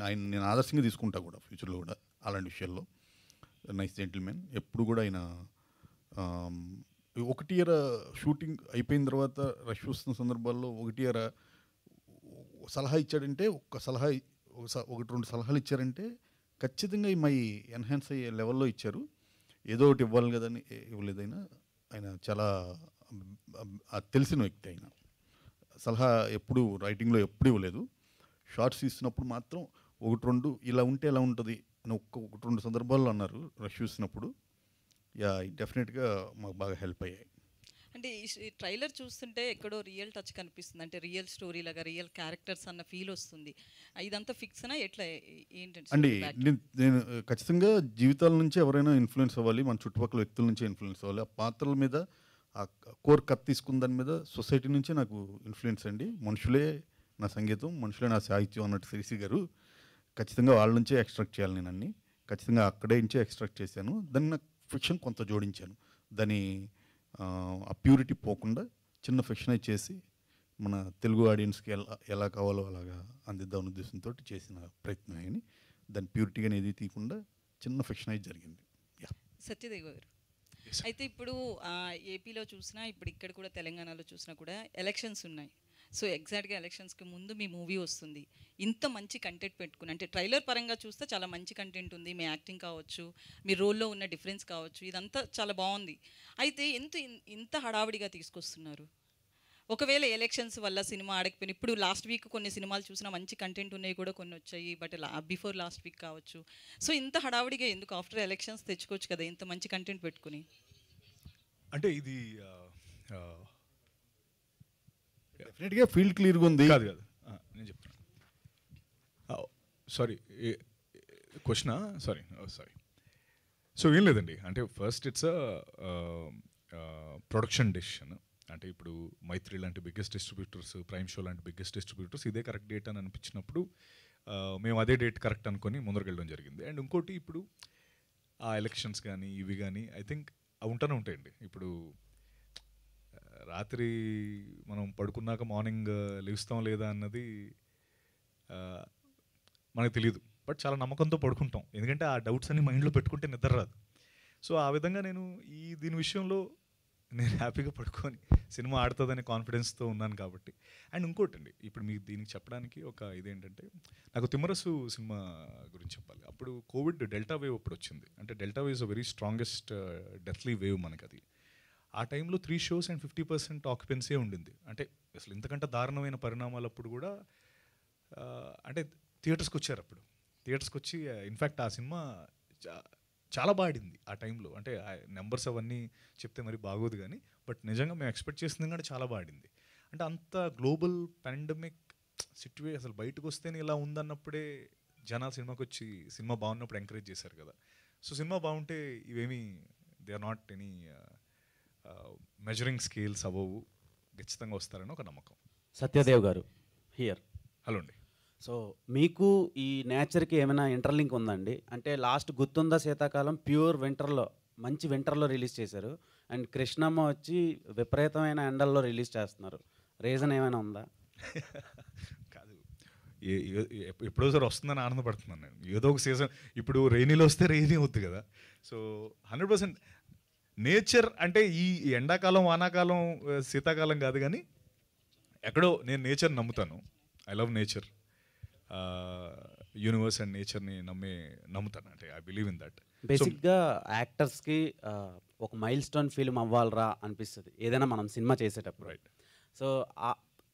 ఆయన నేను ఆదర్శంగా తీసుకుంటా కూడా ఫ్యూచర్లో కూడా అలాంటి విషయాల్లో. Nice gentlemen. ఎప్పుడు కూడా ఆయన 1 year షూటింగ్ అయిపోయిన తర్వాత రష్ వస్తున్న సందర్భాల్లో 1 year సలహా ఇచ్చాడంటే, ఒకటి 2 సలహాలు ఇచ్చారంటే ఖచ్చితంగా మై ఎన్హాన్స్ అయ్యే లెవెల్లో ఇచ్చారు. ఏదో ఒకటి ఇవ్వాలి కదని ఇవ్వలేదు ఆయన చాలా తెలిసిన వ్యక్తి. ఆయన సలహా ఎప్పుడు రైటింగ్లో ఎప్పుడు ఇవ్వలేదు. షార్ట్స్ ఇస్తున్నప్పుడు మాత్రం 1-2 ఇలా ఉంటే ఎలా ఉంటుంది అని 1-2 సందర్భాల్లో అన్నారు రష్ చూసినప్పుడు. డెఫినెట్గా మాకు బాగా హెల్ప్ అయ్యాయి. అంటే ఈ ట్రైలర్ చూస్తుంటే ఎక్కడో రియల్ టచ్ కనిపిస్తుంది, అంటే రియల్ స్టోరీ లాగా రియల్ క్యారెక్టర్స్ అన్న ఫీల్ వస్తుంది. ఇదంతా ఫిక్స్నా ఎట్లా ఏంటంటే అండి? నేను ఖచ్చితంగా జీవితాల నుంచి ఎవరైనా ఇన్ఫ్లుయెన్స్ అవ్వాలి, మన చుట్టుపక్కల వ్యక్తుల నుంచే ఇన్ఫ్లుయెన్స్ అవ్వాలి. ఆ పాత్రల మీద ఆ కోర్ కత్ తీసుకున్న దాని మీద సొసైటీ నుంచే నాకు ఇన్ఫ్లుయెన్స్ అండి. మనుషులే నా సంగీతం, మనుషులే నా సాహిత్యం అన్నట్టు శ్రీశ్రీ గారు. ఖచ్చితంగా వాళ్ళ నుంచే ఎక్స్ట్రాక్ట్ చేయాలి నేను అన్ని. ఖచ్చితంగా అక్కడే నుంచే ఎక్స్ట్రాక్ట్ చేశాను. దాన్ని నాకు ఫిక్షన్ కొంత జోడించాను. దాని ఆ ప్యూరిటీ పోకుండా చిన్న ఫిక్షనైజ్ చేసి మన తెలుగు ఆడియన్స్కి ఎలా కావాలో అలాగా అందిద్దాం ఉద్దేశంతో చేసిన ప్రయత్నం అని. దాని ప్యూరిటీ అనేది తీయకుండా చిన్న ఫిక్షనైజ్ జరిగింది. సత్యదేవ్ గారు, అయితే ఇప్పుడు ఏపీలో చూసినా ఇప్పుడు ఇక్కడ కూడా తెలంగాణలో చూసినా కూడా ఎలక్షన్స్ ఉన్నాయి. సో ఎగ్జాక్ట్గా ఎలక్షన్స్కి ముందు మీ మూవీ వస్తుంది. ఇంత మంచి కంటెంట్ పెట్టుకుని, అంటే ట్రైలర్ పరంగా చూస్తే చాలా మంచి కంటెంట్ ఉంది. మీ యాక్టింగ్ కావచ్చు, మీ రోల్లో ఉన్న డిఫరెన్స్ కావచ్చు, ఇదంతా చాలా బాగుంది. అయితే ఇంత హడావిడిగా తీసుకొస్తున్నారు. ఒకవేళ ఎలక్షన్స్ వల్ల సినిమా ఆడకపోయినా, ఇప్పుడు లాస్ట్ వీక్ కొన్ని సినిమాలు చూసినా మంచి కంటెంట్ ఉన్నాయి కూడా కొన్ని వచ్చాయి, బట్ బిఫోర్ లాస్ట్ వీక్ కావచ్చు. సో ఇంత హడావిడిగా ఎందుకు ఆఫ్టర్ ఎలక్షన్స్ తెచ్చుకోవచ్చు కదా ఇంత మంచి కంటెంట్ పెట్టుకుని? అంటే ఇది డెఫినెట్గా ఫీల్డ్ క్లియర్గా ఉంది. కాదు కాదు నేను చెప్తాను. సారీ, క్వశ్చనా? సారీ. సో ఏం లేదండి, అంటే ఫస్ట్ ఇట్స్ ప్రొడక్షన్ డెసిషన్. అంటే ఇప్పుడు మైత్రి లాంటి బిగ్గెస్ట్ డిస్ట్రిబ్యూటర్స్, ప్రైమ్ షో లాంటి బిగ్గెస్ట్ డిస్ట్రిబ్యూటర్స్ ఇదే కరెక్ట్ డేట్ అని అనిపించినప్పుడు మేము అదే డేట్ కరెక్ట్ అనుకొని ముందరకెళ్ళడం జరిగింది. అండ్ ఇంకోటి, ఇప్పుడు ఆ ఎలక్షన్స్ కానీ ఇవి కానీ ఐ థింక్ ఉంటూనే ఉంటాయండి. ఇప్పుడు రాత్రి మనం పడుకున్నాక మార్నింగ్ లేస్తాం లేదా అన్నది మనకు తెలియదు, బట్ చాలా నమ్మకంతో పడుకుంటాం. ఎందుకంటే ఆ డౌట్స్ అన్ని మైండ్లో పెట్టుకుంటే నిద్ర రాదు. సో ఆ విధంగా నేను దీని విషయంలో నేను హ్యాపీగా పడుకొని సినిమా ఆడుతుందనే కాన్ఫిడెన్స్తో ఉన్నాను కాబట్టి. అండ్ ఇంకోటి అండి, ఇప్పుడు మీకు దీనికి చెప్పడానికి ఒక ఇదేంటంటే, నాకు తిమ్మరసు సినిమా గురించి చెప్పాలి. అప్పుడు కోవిడ్ డెల్టా వేవ్ అప్పుడు వచ్చింది. అంటే delta wave is a very strongest deathly wave మనకి. అది ఆ టైంలో 3 shows అండ్ 50% ఆక్యుపెన్సీ ఉండింది. అంటే అసలు ఇంతకంటే దారుణమైన పరిణామాలు అప్పుడు కూడా అంటే థియేటర్స్కి వచ్చారు. అప్పుడు థియేటర్స్కి వచ్చి ఇన్ఫ్యాక్ట్ ఆ సినిమా చాలా బాడింది ఆ టైంలో. అంటే నెంబర్స్ అవన్నీ చెప్తే మరి బాగోదు కానీ, బట్ నిజంగా మేము ఎక్స్పెక్ట్ చేసింది కంటే చాలా బాడింది. అంటే అంత గ్లోబల్ పాండమిక్ సిట్యువేషన్ అసలు బయటకు వస్తేనే ఇలా ఉందన్నప్పుడే జనాలు సినిమాకి వచ్చి సినిమా బాగున్నప్పుడు ఎంకరేజ్ చేశారు కదా. సో సినిమా బాగుంటే ఇవేమీ they are not any measuring scales అవ్వవు, ఖచ్చితంగా వస్తారని ఒక నమ్మకం. సత్యదేవ్ గారు హియర్. హలో అండి. సో మీకు ఈ నేచర్కి ఏమైనా ఇంటర్లింక్ ఉందండి? అంటే లాస్ట్ గుర్తుందా శీతాకాలం ప్యూర్ వింటర్లో, మంచి వింటర్లో రిలీజ్ చేశారు. అండ్ కృష్ణమ్మ వచ్చి విపరీతమైన ఎండల్లో రిలీజ్ చేస్తున్నారు. రీజన్ ఏమైనా ఉందా? కాదు, ఎప్పుడో సార్ వస్తుందని ఆనందపడుతున్నాను నేను. ఏదో ఒక సీజన్, ఇప్పుడు రెయినీలో వస్తే రెయినీ అవుతుంది కదా. సో 100% నేచర్ అంటే ఈ ఎండాకాలం, వానాకాలం, శీతాకాలం కాదు కానీ ఎక్కడో నేను నేచర్ నమ్ముతాను. I love nature, universe and నేచర్ని నమ్ముతాను. అంటే ఐ బిలీవ్ ఇన్ దట్. బేసిక్గా యాక్టర్స్కి ఒక మైల్ స్టోన్ ఫిల్మ్ అవ్వాలరా అనిపిస్తుంది ఏదైనా మనం సినిమా చేసేటప్పుడు. రైట్. సో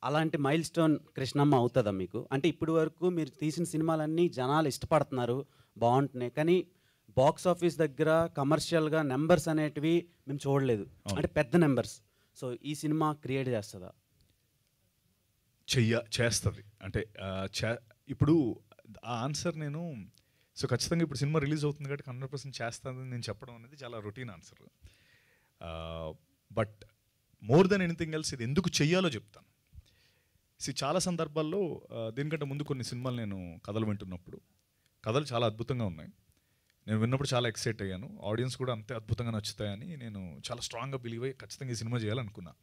అలాంటి మైల్ స్టోన్ కృష్ణమ్మ అవుతుందా మీకు? అంటే ఇప్పటి వరకు మీరు తీసిన సినిమాలన్నీ జనాలు ఇష్టపడుతున్నారు, బాగుంటున్నాయి, కానీ బాక్స్ ఆఫీస్ దగ్గర కమర్షియల్గా నెంబర్స్ అనేటివి మేము చూడలేదు, అంటే పెద్ద నెంబర్స్. సో ఈ సినిమా క్రియేట్ చేస్తుందా? చేస్తుంది. అంటే ఇప్పుడు ఆ ఆన్సర్ నేను సో ఖచ్చితంగా ఇప్పుడు సినిమా రిలీజ్ అవుతుంది కాబట్టి 100% చేస్తానని నేను చెప్పడం అనేది చాలా routine answer. But more than anything else ఇది ఎందుకు చెయ్యాలో చెప్తాను. చాలా సందర్భాల్లో దీనికంటే ముందు కొన్ని సినిమాలు నేను కథలు వింటున్నప్పుడు కథలు చాలా అద్భుతంగా ఉన్నాయి. నేను విన్నప్పుడు చాలా ఎక్సైట్ అయ్యాను. ఆడియన్స్ కూడా అంతే అద్భుతంగా నచ్చుతాయని నేను చాలా స్ట్రాంగ్గా బిలీవ్ అయ్యి ఖచ్చితంగా ఈ సినిమా చేయాలనుకున్నా.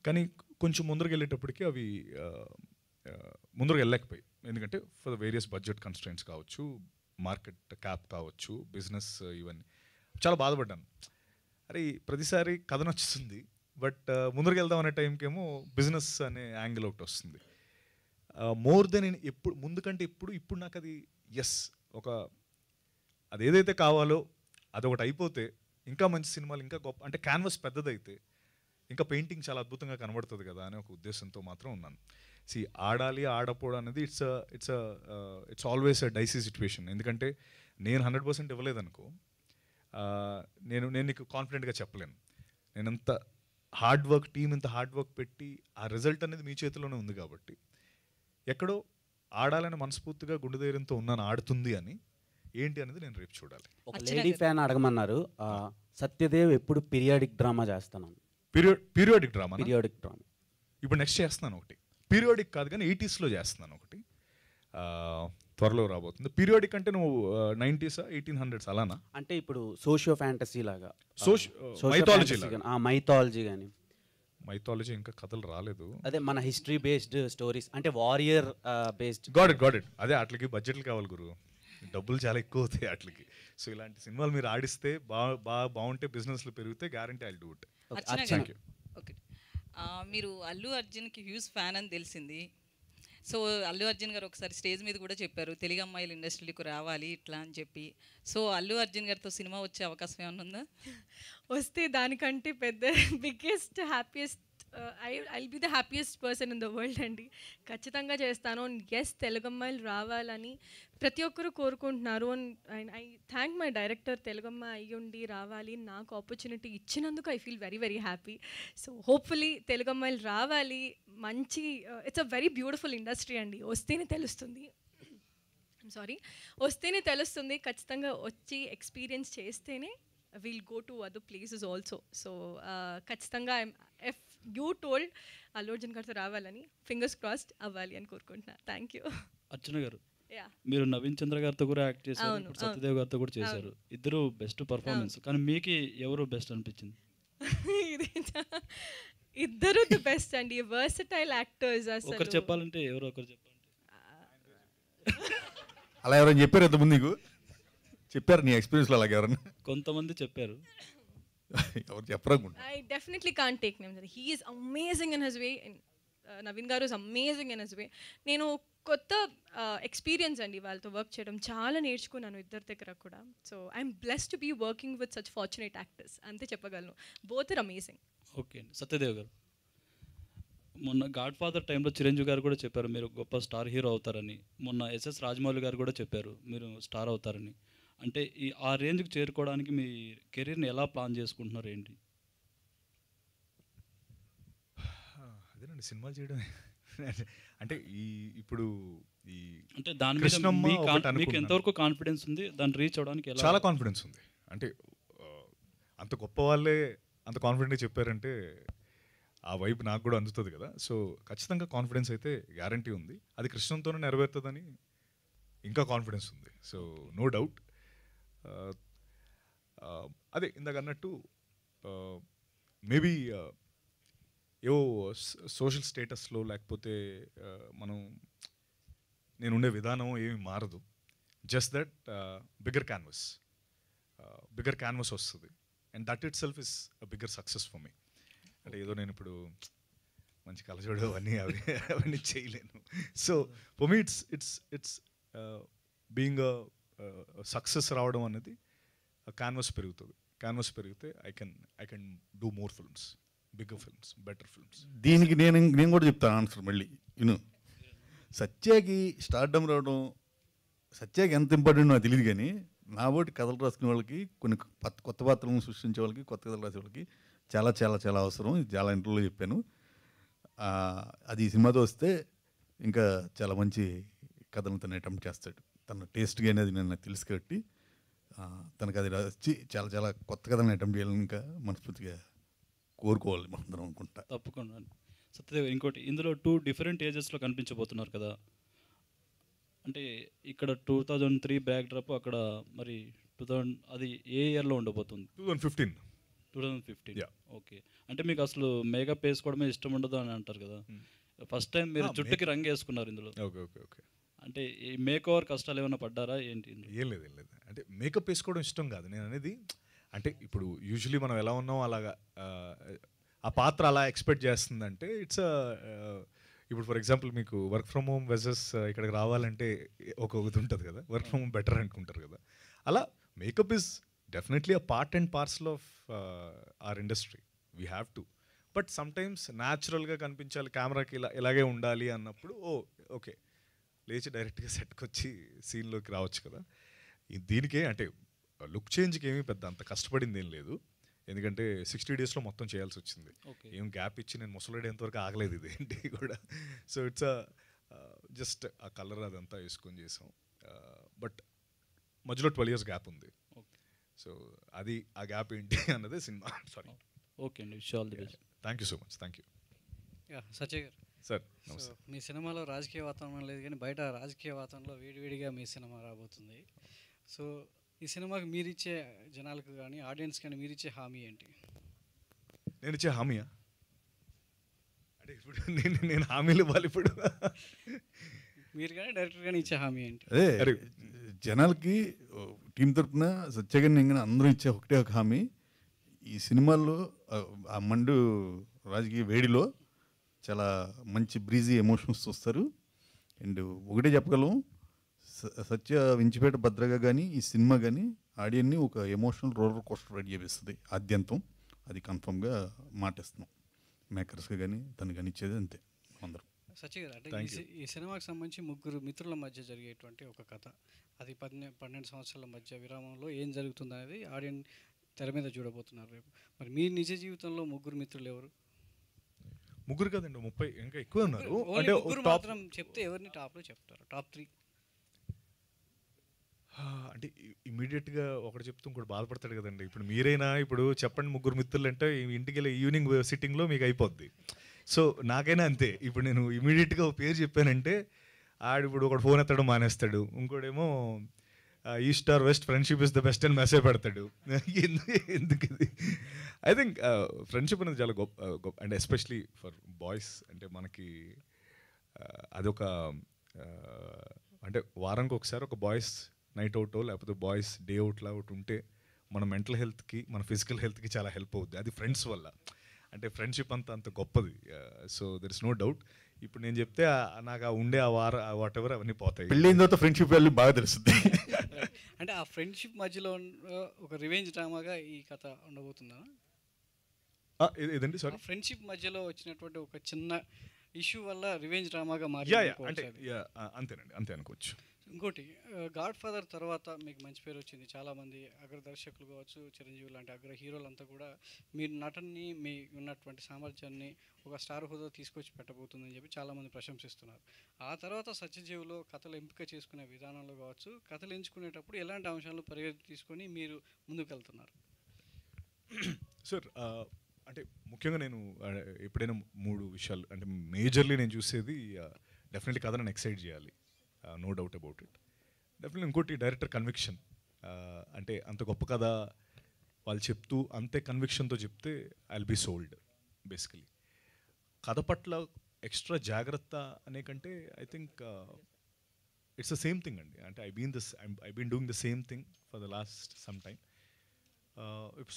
కానీ కొంచెం ముందరికి వెళ్ళేటప్పటికి అవి ముందరకు వెళ్ళలేకపోయి. ఎందుకంటే for the various budget constraints కావచ్చు, మార్కెట్ క్యాప్ కావచ్చు, బిజినెస్, ఇవన్నీ చాలా బాధపడ్డాను. అరే ప్రతిసారి కథ నచ్చుతుంది, బట్ ముందరికి వెళ్దాం అనే టైంకేమో బిజినెస్ అనే యాంగిల్ ఒకటి వస్తుంది. మోర్ దెన్ ఎప్పుడు ముందు కంటే ఇప్పుడు నాకు అది ఒక అది ఏదైతే కావాలో అదొకటి అయిపోతే ఇంకా మంచి సినిమాలు, ఇంకా గొప్ప, అంటే క్యాన్వాస్ పెద్దదైతే ఇంకా పెయింటింగ్ చాలా అద్భుతంగా కనబడుతుంది కదా అనే ఒక ఉద్దేశంతో మాత్రం ఉన్నాను. ఆడాలి ఆడపోవడం అనేది it's always a dicey situation. ఎందుకంటే నేను 100% ఇవ్వలేదనుకో, నేను నీకు కాన్ఫిడెంట్గా చెప్పలేను. నేను అంత హార్డ్ వర్క్, టీం ఇంత హార్డ్ వర్క్ పెట్టి ఆ రిజల్ట్ అనేది మీ చేతిలోనే ఉంది కాబట్టి ఎక్కడో ఆడాలని మనస్ఫూర్తిగా గుండె ధైర్యంతో ఉన్నాను, ఆడుతుంది అని. ఏంటి అనేది నేను రేపు చూడాలి. ఒక లేడీ ఫ్యాన్ అడగమన్నారు, సత్యదేవ్ ఎప్పుడు పీరియాడిక్ డ్రామా చేస్తాను? పీరియాడిక్ డ్రామా ఇప్పుడు నెక్స్ట్ చేస్తున్నాను ఒకటి. పీరియాడిక్ కాదు కానీ 80s చేస్తున్నాను ఒకటి. త్వరలో రాబోతుంది. పీరియాడిక్ అంటే నువ్వు 90s 1800s అలానా? అంటే ఇప్పుడు సోషియో ఫ్యాంటసీ లాగా, మైథాలజీ కానీ మైథాలజీ ఇంకా కథలు రాలేదు. అదే మన హిస్టరీ బేస్డ్ స్టోరీస్, అంటే వారియర్ బేస్డ్. Got it. అదే వాటికి బడ్జెట్లు కావాలి గురు, డబ్బులు చాలా ఎక్కువ అవుతాయి వాటికి. సో ఇలాంటి సినిమాలు మీరు ఆడిస్తే బాగుంటే, బిజినెస్లు పెరిగితే guarantee I do it. Thank you. Okay, మీరు అల్లు అర్జున్కి హ్యూజ్ ఫ్యాన్ అని తెలిసింది. సో అల్లు అర్జున్ గారు ఒకసారి స్టేజ్ మీద కూడా చెప్పారు తెలుగు అమ్మాయిలు ఇండస్ట్రీకి రావాలి ఇట్లా అని చెప్పి. సో అల్లు అర్జున్ గారితో సినిమా వచ్చే అవకాశం ఏమైనా ఉందా? వస్తే దానికంటే పెద్ద biggest happiest I'll be the happiest person in the world అండి. ఖచ్చితంగా చేస్తాను. ఎస్, తెలుగు అమ్మాయిలు రావాలని ప్రతి ఒక్కరు కోరుకుంటున్నారు. And I thank my director, తెలుగమ్మ అయ్యుండి రావాలి నాకు ఆపర్చునిటీ ఇచ్చినందుకు I feel very very happy. So hopefully Telugu అమ్మాయిలు రావాలి. మంచి it's a very beautiful industry అండి. వస్తేనే తెలుస్తుంది, వస్తేనే తెలుస్తుంది. ఖచ్చితంగా వచ్చి ఎక్స్పీరియన్స్ చేస్తేనే we'll go to other places also. So ఖచ్చితంగా if you told Allu Arjun గారితో రావాలని, ఫింగర్స్ క్రాస్డ్ అవ్వాలి అని కోరుకుంటున్నా. Thank you. అర్చన గారు, మీరు నవీన్ చంద్ర గారితో కూడా యాక్ట్ చేశారు, ఇప్పుడు సత్యదేవ్ గారితో కూడా చేశారు. ఇద్దరు బెస్ట్ పర్ఫార్మెన్స్, కానీ మీకు ఎవరు బెస్ట్ అనిపించింది? ఇద్దరు ది బెస్ట్ అండి, వర్సటైల్ యాక్టర్స్. అసలు ఒకరు చెప్పాలంటే ఎవరు? ఒకరు చెప్పాలంటే అలా ఎవరైనా చెప్పారు ఇంతకుముందు నీకు? చెప్పారు నీ ఎక్స్పీరియన్స్లో అలాగే ఎవరన్నా? కొంతమంది చెప్పారు, ఎవరు చెప్పరనుకుంటా. I definitely can't take names. He is amazing in his way. Naveen గారు is amazing in his way. నేను కొత్త ఎక్స్పీరియన్స్ అండి వాళ్ళతో వర్క్ చేయడం, చాలా నేర్చుకున్నాను ఇద్దరి దగ్గర కూడా. So I'm blessed to be working with such fortunate actors, అంతే చెప్పగలను. Both are amazing. ఓకే అండి. సత్యదేవ్ గారు, మొన్న గాడ్ ఫాదర్ టైంలో చిరంజీవి గారు కూడా చెప్పారు మీరు గొప్ప స్టార్ హీరో అవుతారని. మొన్న ఎస్ఎస్ రాజమౌళి గారు కూడా చెప్పారు మీరు స్టార్ అవుతారని. అంటే ఆ రేంజ్కి చేరుకోవడానికి మీ కెరీర్ని ఎలా ప్లాన్ చేసుకుంటున్నారు ఏంటి? అదేనండి, సినిమాలు చేయడం. అంటే ఇప్పుడు ఈ అంటే దాని మీద మీకు ఎంతవరకు కాన్ఫిడెన్స్ ఉంది? దాన్ని రీచ్ అవ్వడానికి చాలా కాన్ఫిడెన్స్ ఉంది. అంటే అంత గొప్ప వాళ్ళే అంత కాన్ఫిడెంట్గా చెప్పారంటే ఆ వైపు నాకు కూడా అందుతుంది కదా. సో ఖచ్చితంగా కాన్ఫిడెన్స్ అయితే గ్యారంటీ ఉంది. అది కృష్ణంతోనే నెరవేరుతుందని ఇంకా కాన్ఫిడెన్స్ ఉంది. So no doubt. అదే ఇందాక అన్నట్టు మేబీ ఏవో సోషల్ స్టేటస్లో లేకపోతే నేను ఉండే విధానం ఏమి మారదు. జస్ట్ దట్ బిగ్గర్ క్యాన్వస్ వస్తుంది. And that it self is a bigger success for me. అంటే ఏదో నేను ఇప్పుడు మంచి కలజోడు అవన్నీ చేయలేను. So for me it's being success రావడం అనేది క్యాన్వస్ పెరుగుతుంది. క్యాన్వస్ పెరిగితే I can do more films, bigger films, better films. దీనికి నేను కూడా చెప్తాను ఆన్సర్ మళ్ళీ. సత్యాకి స్టార్డమ్ రావడం, సత్యాకి ఎంత ఇంపార్టెంట్ నాకు తెలియదు, కానీ నా బోటి కథలు రాసుకునే వాళ్ళకి, కొన్ని కొత్త పాత్రలను సృష్టించే వాళ్ళకి, కొత్త కథలు రాసే వాళ్ళకి చాలా చాలా చాలా అవసరం. చాలా ఇంటర్వ్యూలో చెప్పాను. అది ఈ సినిమాతో వస్తే ఇంకా చాలా మంచి కథను తను అటెంప్ట్ చేస్తాడు. తన టేస్ట్గా అనేది నేను నాకు తెలుసు కాబట్టి తనకు అది వచ్చి చాలా చాలా కొత్త కథలను అటెంప్ట్ చేయాలని ఇంకా మనస్ఫూర్తిగా కోరుకోవాలి మనందరం అనుకుంటా. తప్పకుండా. సత్యదేవ్, ఇంకోటి, ఇందులో 2 డిఫరెంట్ ఏజెస్లో కనిపించబోతున్నారు కదా. అంటే ఇక్కడ 2003 బ్యాక్ డ్రాప్, అక్కడ మరి 2000, అది ఏ ఇయర్లో ఉండబోతుంది? 2015. ఓకే. అంటే మీకు అసలు మేకప్ వేసుకోవడమే ఇష్టం ఉండదు అని అంటారు కదా. ఫస్ట్ టైం మీరు జుట్టుకి రంగు వేసుకున్నారు ఇందులో. ఓకే. అంటే ఈ మేక్ ఓవర్ కష్టాలు ఏమైనా పడ్డారా ఏంటి? ఏం లేదు. అంటే మేకప్ వేసుకోవడం ఇష్టం కాదు నేను అనేది. అంటే ఇప్పుడు యూజువలీ మనం ఎలా ఉన్నాం అలాగా ఆ పాత్ర అలా ఎక్స్పెక్ట్ చేస్తుందంటే ఇట్స్ ఇప్పుడు ఫర్ ఎగ్జాంపుల్ మీకు వర్క్ ఫ్రమ్ హోమ్ వెసెస్ ఇక్కడికి రావాలంటే ఒకటి ఉంటుంది కదా, వర్క్ ఫ్రమ్ హోమ్ బెటర్ అనుకుంటారు కదా. అలా makeup is definitely a part and parcel of our industry. We have to. But sometimes న్యాచురల్గా కనిపించాలి, కెమెరాకి ఇలాగే ఉండాలి అన్నప్పుడు ఓకే లేచి డైరెక్ట్గా సెట్కి వచ్చి సీన్లోకి రావచ్చు కదా. దీనికే అంటే లుక్ చేంజ్కి ఏమీ పెద్ద అంత కష్టపడింది ఏం లేదు. ఎందుకంటే 60 daysలో మొత్తం చేయాల్సి వచ్చింది. ఏం గ్యాప్ ఇచ్చి నేను ముసలాడేంతవరకు ఆగలేదు ఇది ఏంటి కూడా. సో ఇట్స్ జస్ట్ ఆ కలర్ అదంతా వేసుకొని చేసాం. బట్ మధ్యలో 12 years గ్యాప్ ఉంది. సో అది ఆ గ్యాప్ ఏంటి అన్నదే సినిమా. సారీ. ఓకే అండి, wish all the best. Thank you so much. Thank you. Satya garu, sir so మీ సినిమాలో రాజకీయ వాతావరణం లేదు కానీ బయట రాజకీయ వాతావరణంలో వేడివేడిగా మీ సినిమా రాబోతుంది. సో ఈ సినిమాకి మీరిచ్చే జనాలకు కానీ ఆడియన్స్ కానీ మీరిచ్చే హామీ ఏంటి? నేను ఇచ్చే హామీయా అంటే ఇప్పుడు నేను హామీలు ఇవ్వాలి ఇప్పుడు? మీరు కానీ డైరెక్టర్ కానీ ఇచ్చే హామీ ఏంటి? అదే జనాలకి టీం తరపున సత్యగారిని ఇంకా అందరూ ఇచ్చే ఒకటే ఒక హామీ, ఈ సినిమాల్లో ఆ మండు రాజకీయ వేడిలో చాలా మంచి బ్రీజీ ఎమోషన్స్ చూస్తారు. అండ్ ఒకటే చెప్పగలం, సత్య వించిపేట భద్రగా కానీ ఈ సినిమా కానీ ఆడియన్ని ఒక ఎమోషనల్ రోలర్ కోస్టర్ రైడ్ చేపిస్తుంది ఆద్యంతం. అది కన్ఫర్మ్గా మాటిస్తున్నాం మేకర్స్గా కానీ తను కానీ ఇచ్చేది అంతే అందరం. సత్య గారు, అంటే ఈ సినిమాకి సంబంధించి ముగ్గురు మిత్రుల మధ్య జరిగేటువంటి ఒక కథ, అది 12 సంవత్సరాల మధ్య విరామంలో ఏం జరుగుతుంది అనేది ఆడియన్స్ తెర మీద చూడబోతున్నారు రేపు. మరి మీ నిజ జీవితంలో ముగ్గురు మిత్రులు ఎవరు? ముగ్గురు కదండి, 30 ఇంకా ఎక్కువ ఉన్నారు. అంటే ముగ్గురు మాత్రం చెప్తే ఎవరిని టాప్లో చెప్తారు? టాప్ 3 అంటే ఇమీడియట్గా ఒకటి చెప్తూ ఇంకోటి బాధపడతాడు కదండి. ఇప్పుడు మీరైనా ఇప్పుడు చెప్పండి ముగ్గురు మిత్రులు అంటే ఇంటికి వెళ్ళి ఈవినింగ్ సిట్టింగ్లో మీకు అయిపోద్ది. సో నాకైనా అంతే. ఇప్పుడు నేను ఇమీడియట్గా ఒక పేరు చెప్పానంటే ఇప్పుడు ఒకటి ఫోన్ ఎత్తడం మానేస్తాడు, ఇంకోటేమో east or west friendship is the best అని మెసేజ్ పెడతాడు. ఎందుకు ఇది? ఐ థింక్ ఫ్రెండ్షిప్ అనేది చాలా గొప్ప అండ్ ఎస్పెషలీ ఫర్ బాయ్స్. అంటే మనకి అదొక అంటే వారానికి ఒకసారి ఒక బాయ్స్ నైట్ అవుటో లేకపోతే బాయ్స్ డే అవుట్లా ఒకటి ఉంటే మన మెంటల్ హెల్త్కి మన ఫిజికల్ హెల్త్కి చాలా హెల్ప్ అవుద్ది. అది ఫ్రెండ్స్ వల్ల. అంటే ఫ్రెండ్షిప్ అంత గొప్పది. So there is no doubt. ఇప్పుడు నేను చెప్తే నాకు ఉండే ఆ వాట్ ఎవర్ అవన్నీ పోతాయి. పెళ్ళైన తర్వాత ఫ్రెండ్షిప్ వాల్యూ బాగా తెలుస్తుంది. అంటే ఆ ఫ్రెండ్షిప్ మధ్యలో ఒక రివెంజ్ డ్రామాగా ఈ కథ ఉండబోతుందా? ఏదండి సారీ? ఫ్రెండ్షిప్ మధ్యలో వచ్చినటువంటి ఒక చిన్న ఇష్యూ వల్ల రివెంజ్ డ్రామాగా మారి అంటే అంతేనండి, అంతే అనుకోవచ్చు. ఇంకోటి, గాడ్ ఫాదర్ తర్వాత మీకు మంచి పేరు వచ్చింది. చాలామంది అగ్ర దర్శకులు కావచ్చు, చిరంజీవి లాంటి అగ్ర హీరోలంతా కూడా మీ నటనని, మీ ఉన్నటువంటి సామర్థ్యాన్ని ఒక స్టార్ హోదా తీసుకొచ్చి పెట్టబోతుందని చెప్పి చాలామంది ప్రశంసిస్తున్నారు. ఆ తర్వాత సత్యజీవులో కథలు ఎంపిక చేసుకునే విధానంలో కావచ్చు, కథలు ఎంచుకునేటప్పుడు ఎలాంటి అంశాలను పరిగణలోకి తీసుకొని మీరు ముందుకు వెళ్తున్నారు? సార్ అంటే ముఖ్యంగా నేను ఎప్పుడైనా 3 విషయాలు అంటే మేజర్లీ నేను చూసేది డెఫినెట్లీ కథ నన్ను ఎక్సైట్ చేయాలి, no doubt about it. Definitely ఇంకోటి డైరెక్టర్ కన్విక్షన్. అంటే అంత గొప్ప కథ వాళ్ళు చెప్తూ అంతే కన్విక్షన్తో చెప్తే I will be sold. Basically కథ పట్ల ఎక్స్ట్రా జాగ్రత్త అనే కంటే I think it's the same thing అండి. అంటే I been doing the same thing for the last some time.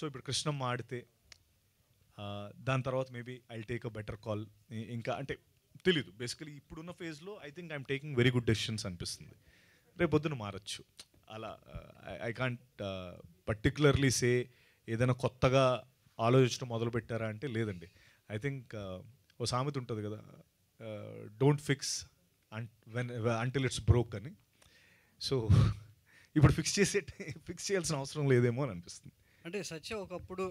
So ఇప్పుడు కృష్ణమ్మ ఆడితే దాని తర్వాత maybe I take a better call. ఇంకా అంటే తెలీదు. బేసికలీ ఇప్పుడున్న ఫేజ్లో I think I'm taking very good decisions అనిపిస్తుంది. రేపు పొద్దున మారచ్చు. అలా ఐ కాంట్ పర్టికులర్లీ సే ఏదైనా కొత్తగా ఆలోచించడం మొదలు పెట్టారా అంటే లేదండి. ఐ థింక్ ఓ సామెత ఉంటుంది కదా, don't fix until it's broke అని. సో ఇప్పుడు ఫిక్స్ చేయాల్సిన అవసరం లేదేమో అని అనిపిస్తుంది. అంటే సత్య ఒకప్పుడు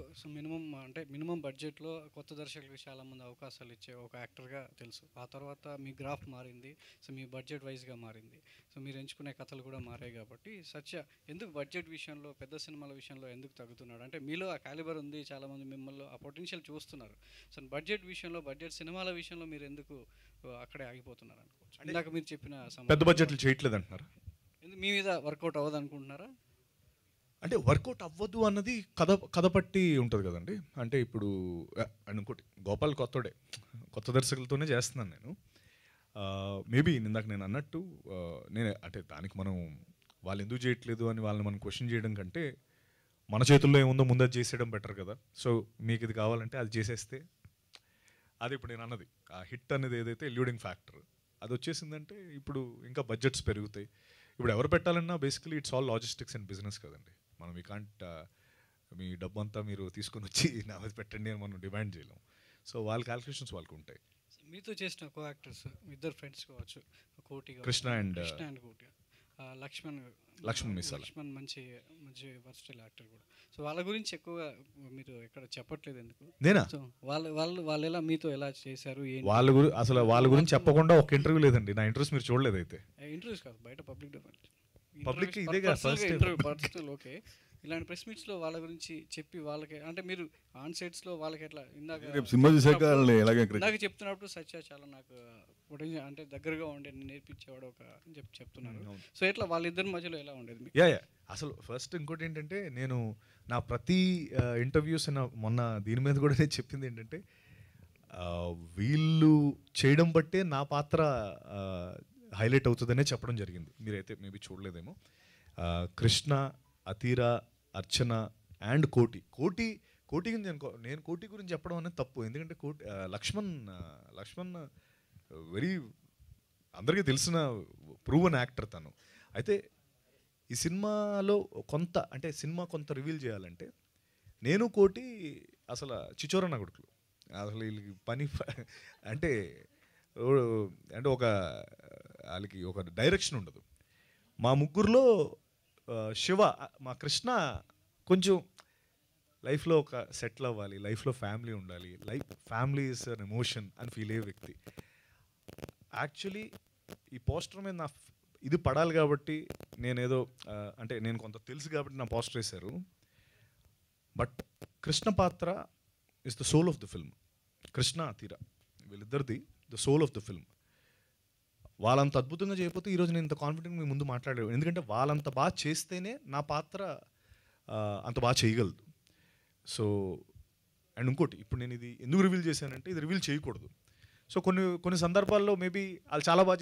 మినిమం బడ్జెట్లో కొత్త దర్శకులకు చాలామంది అవకాశాలు ఇచ్చే ఒక యాక్టర్గా తెలుసు. ఆ తర్వాత మీ గ్రాఫ్ మారింది, సో మీ బడ్జెట్ వైజ్గా మారింది, సో మీరు ఎంచుకునే కథలు కూడా మారాయి. కాబట్టి సత్య ఎందుకు బడ్జెట్ విషయంలో, పెద్ద సినిమాల విషయంలో ఎందుకు తగ్గుతున్నాడు? అంటే మీలో ఆ క్యాలిబర్ ఉంది, చాలామంది మిమ్మల్ని ఆ పొటెన్షియల్ చూస్తున్నారు. సో బడ్జెట్ విషయంలో, బడ్జెట్ సినిమాల విషయంలో మీరు ఎందుకు అక్కడే ఆగిపోతున్నారు అనుకోవచ్చు? ఇందాక మీరు చెప్పిన పెద్ద బడ్జెట్లు చేయట్లేదు అంటున్నారా? మీ మీద వర్కౌట్ అవ్వదు అనుకుంటున్నారా? అంటే వర్కౌట్ అవ్వదు అన్నది కథ పట్టి ఉంటుంది కదండి. అంటే ఇప్పుడు ఇంకోటి, గోపాల్ కొత్త దర్శకులతోనే చేస్తున్నాను నేను. మేబీ ఇందాక నేను అన్నట్టు నేను అంటే దానికి మనం వాళ్ళు ఎందుకు చేయట్లేదు అని వాళ్ళని మనం క్వశ్చన్ చేయడం కంటే మన చేతుల్లో ఏముందో ముందు అది చేసేయడం బెటర్ కదా. సో మీకు ఇది కావాలంటే అది చేసేస్తే, అది ఇప్పుడు నేను అన్నది ఆ హిట్ అనేది ఏదైతే ఎల్యూడింగ్ ఫ్యాక్టర్ అది వచ్చేసిందంటే ఇప్పుడు ఇంకా బడ్జెట్స్ పెరుగుతాయి. ఇప్పుడు ఎవరు పెట్టాలన్నా basically it's all logistics and business కదండి. మనం వీ కాంట్ మీ డబ్బు అంతా మీరు తీసుకొని వచ్చి నా మీద పెట్టండి అని మనం డిమాండ్ చేయలేం. సో వాళ్ళ క్యాల్కులేషన్స్ వాళ్ళకు ఉంటాయి. మీతో చేసిన కో యాక్టర్స్ ఇద్దరు ఫ్రెండ్స్ కావచ్చు, కోటి కృష్ణ అండ్ కోటి, లక్ష్మణ్ మంచి వర్స్టైల్ యాక్టర్ కూడా. సో వాళ్ళ గురించి ఎక్కువగా మీరు ఎక్కడ చెప్పట్లేదు ఎందుకు? నేనా? సో వాళ్ళు ఎలా మీతో ఎలా చేశారు? వాళ్ళ గురించి చెప్పకుండా ఒక ఇంటర్వ్యూ లేదండి. నా ఇంటర్వ్యూస్ మీరు చూడలేదు అయితే? ఇంటర్వ్యూస్ కాదు, బయట పబ్లిక్ ఇదే కదా ఫస్ట్ పర్సనల్. ఓకే, ఇలాంటి ప్రెస్ మీట్స్లో వాళ్ళ గురించి చెప్పి వాళ్ళకి అంటే మీరు ఆన్ సెట్స్లో వాళ్ళకి ఎట్లా ఇందాక రేపు సినిమా చూసాక వాళ్ళని ఎలాగ encourage ఇందాక చెప్తున్నప్పుడు సత్య చాలా నాకు పొటెన్షియల్ అంటే దగ్గరగా ఉండే నేర్పించేవాడు ఒక అని చెప్తున్నారు. సో ఎట్లా వాళ్ళిద్దరి మధ్యలో ఎలా ఉండేది మీకు? యా అసలు ఫస్ట్ ఇంకోటి ఏంటంటే నేను నా ప్రతి ఇంటర్వ్యూస్ మొన్న దీని మీద కూడా నేను చెప్పింది ఏంటంటే వీళ్ళు చేయడం బట్టే నా పాత్ర హైలైట్ అవుతుందనే చెప్పడం జరిగింది. మీరైతే మేబీ చూడలేదేమో. కృష్ణ, అతీరా, అర్చన అండ్ కోటి గురించి నేను కోటి గురించి చెప్పడం అనేది తప్పు. ఎందుకంటే లక్ష్మణ్ వెరీ అందరికీ తెలిసిన ప్రూవన్ యాక్టర్ తను. అయితే ఈ సినిమాలో సినిమా కొంత రివీల్ చేయాలంటే నేను కోటి అసలు చిచోరన్న కొడుకులు. అసలు వీళ్ళకి అంటే ఒక వాళ్ళకి ఒక డైరెక్షన్ ఉండదు. మా ముగ్గురులో శివ, మా కృష్ణ కొంచెం లైఫ్లో ఒక సెటిల్ అవ్వాలి, లైఫ్లో ఫ్యామిలీ ఉండాలి, ఫ్యామిలీ ఇస్ అన్ ఎమోషన్ అని ఫీల్ అయ్యే వ్యక్తి. యాక్చువల్లీ ఈ పోస్టర్ మీద నా ఇది పడాలి కాబట్టి నేనేదో నేను కొంత తెలుసు కాబట్టి నా పోస్టర్ వేశారు. బట్ కృష్ణ పాత్ర is the soul of the film. Krishna, Athira వీళ్ళిద్దరిది the soul of the film. వాళ్ళంత అద్భుతంగా చేయకపోతే ఈరోజు నేను ఇంత కాన్ఫిడెంట్ మీ ముందు మాట్లాడేవాడు. ఎందుకంటే వాళ్ళంత బాగా చేస్తేనే నా పాత్ర అంత బాగా చేయగలదు. సో అండ్ ఇంకోటి, ఇప్పుడు నేను ఇది ఎందుకు రివీల్ చేశానంటే ఇది రివీల్ చేయకూడదు. సో కొన్ని సందర్భాల్లో మేబీ వాళ్ళు చాలా బాగా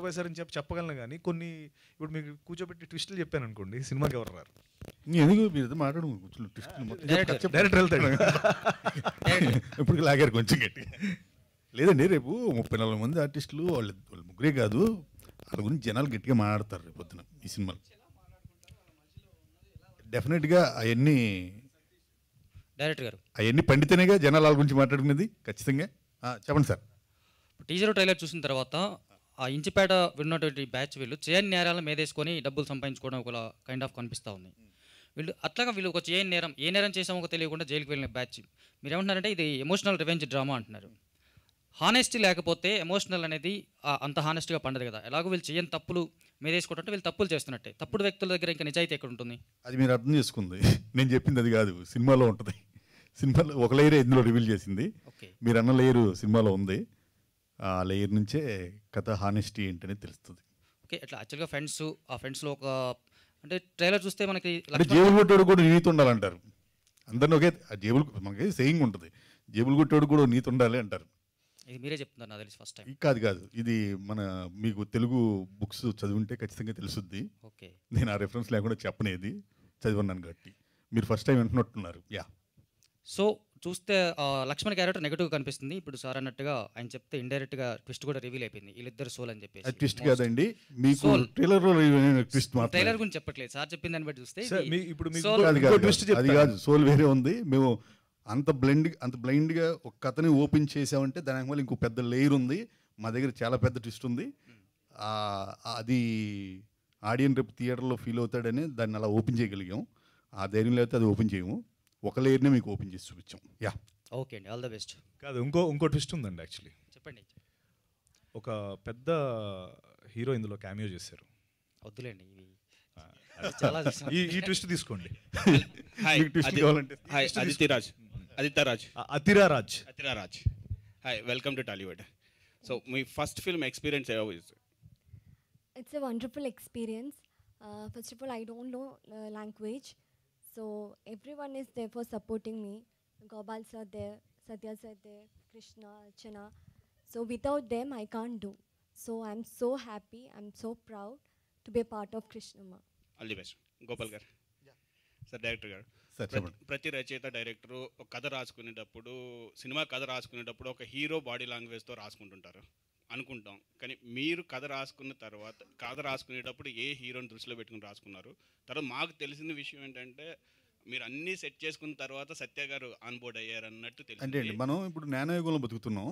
చేశారని చెప్పగలను. కానీ ఇప్పుడు మీకు కూర్చోబెట్టి ట్విస్టులు చెప్పాను అనుకోండి, సినిమాకి ఎవరు రారు. ఎందుకు మీరు మాట్లాడు డైరెక్టర్ వెళ్తాడు. ఇప్పుడు లాగారు కొంచెం గట్టిగా. లేదండి, రేపు 34 మంది ఆర్టిస్టులు వాళ్ళు ముగ్గురే కాదు, వాళ్ళ గురించి జనాలు గట్టిగా మాట్లాడతారు రేపు పొద్దున ఈ సినిమాలో. డెఫినెట్గా అవన్నీ డైరెక్టర్ గారు అవన్నీ పండితేనేగా జనాలు వాళ్ళ గురించి మాట్లాడుకునేది. ఖచ్చితంగా చెప్పండి సార్. టీజర్ ట్రైలర్ చూసిన తర్వాత ఆ ఇంచిపేట విన్నటువంటి బ్యాచ్ వీళ్ళు చేయని నేరాలను మేదేసుకొని డబ్బులు సంపాదించుకోవడం ఒక కైండ్ ఆఫ్ కనిపిస్తూ ఉంది. వీళ్ళు ఒక చేయని నేరం, ఏ నేరం చేసామో తెలియకుండా జైలుకి వెళ్ళిన బ్యాచ్. మీరు ఏమంటున్నారంటే ఇది ఎమోషనల్ రివెంజ్ డ్రామా అంటున్నారు. హానెస్టీ లేకపోతే ఎమోషనల్ అనేది అంత హానెస్ట్గా పండదు కదా. ఎలాగో వీళ్ళు చేయని తప్పులు మేదేసుకోవటంటే వీళ్ళు తప్పులు చేస్తున్నట్టే. తప్పుడు వ్యక్తుల దగ్గర ఇంకా నిజాయితీ ఎక్కడ ఉంటుంది? అది మీరు అర్థం చేసుకుంది. నేను చెప్పింది అది కాదు, సినిమాలో ఉంటుంది. సినిమాలో ఒక లేయరే ఇందులో రివీల్ చేసింది. మీరు అన్న లేయరు సినిమాలో ఉంది. ఆ లేయర్ నుంచే కథ హానెస్టీ ఏంటనేది తెలుస్తుంది. ఓకే, అట్లా యాక్చువల్గా ఫ్రెండ్స్లో ఒక అంటే ట్రైలర్ చూస్తే మనకి జేబులు కొట్టేవాడు కూడా నీతి ఉండాలంటారు. అందరినీ ఒకే జేబులు మనకి సేయింగ్ ఉంటుంది, జేబులు కొట్టేవాడు కూడా నీతి ఉండాలి అంటారు. ఇది మీరే చెప్తున్నారు నాకు తెలిసి ఫస్ట్ టైం. కాదు ఇది మీకు తెలుగు బుక్స్ చదివింటే ఖచ్చితంగా తెలుసుద్ది. ఓకే, నేను ఆ రెఫరెన్స్ లేకుండా చెప్పనేది చదివన్నాను కాబట్టి మీరు ఫస్ట్ టైం వింటున్నట్టున్నారు. సో చూస్తే లక్ష్మణ్ క్యారెక్టర్ నెగిటివ్ కనిపిస్తుంది. ఇప్పుడు సార్ అన్నట్టుగా ఆయన చెప్తే ఇండైరెక్ట్గా ట్విస్ట్ కూడా రివీల్ అయిపోయింది, వీళ్ళిద్దరు సోల్ అని చెప్పేసి. ట్విస్ట్ కాదండి, మీకు ట్రైలర్ గురించి చెప్పట్లేదు సార్, చెప్పిన దాన్ని బట్టి చూస్తే అది కాదు, సోల్ వేరే ఉంది. మేము అంత బ్లైండ్గా ఒక కథని ఓపెన్ చేసామంటే దానికి మళ్ళీ ఇంకో పెద్ద లేయర్ ఉంది. మా దగ్గర చాలా పెద్ద ట్విస్ట్ ఉంది. అది ఆడియన్ రేపు థియేటర్లో ఫీల్ అవుతాడని దాన్ని అలా ఓపెన్ చేయగలిగాం. ఆ ధైర్యం లేకపోతే అది ఓపెన్ చేయము, ఒక లేయర్నే మీకు ఓపెన్ చేసి చూపించాం. ఓకే అండి, ఆల్ ద బెస్ట్. కాదు, ఇంకో ట్విస్ట్ ఉందండి. యాక్చువల్లీ చెప్పండి. ఒక పెద్ద హీరో ఇందులో క్యామియో చేశారు. వద్దులేండి, ఈ ట్విస్ట్ తీసుకోండి. Athiraj. Hi, welcome to Tollywood. So మీ first film experience how is it? It's a wonderful experience. First of all, I don't know language, so everyone is there for supporting me. Gopal sir there, Satya sir there, Krishna, Archana. So without them, I can't do. So I'm so happy, I'm so proud to be a part of Krishnamma. All the best. Gopal garu. Sir, director గారు, ప్రతి రచయిత డైరెక్టరు ఒక కథ రాసుకునేటప్పుడు, సినిమా కథ రాసుకునేటప్పుడు ఒక హీరో బాడీ లాంగ్వేజ్తో రాసుకుంటుంటారు అనుకుంటాం. కానీ మీరు కథ రాసుకునేటప్పుడు ఏ హీరోని దృష్టిలో పెట్టుకుని రాసుకున్నారు? తర్వాత మాకు తెలిసిన విషయం ఏంటంటే మీరు అన్నీ సెట్ చేసుకున్న తర్వాత సత్య గారు ఆన్ బోర్డ్ అయ్యారు అన్నట్టు తెలిసింది. అంటే అండి, మనం ఇప్పుడు జ్ఞానయుగంలో బతుకుతున్నాం.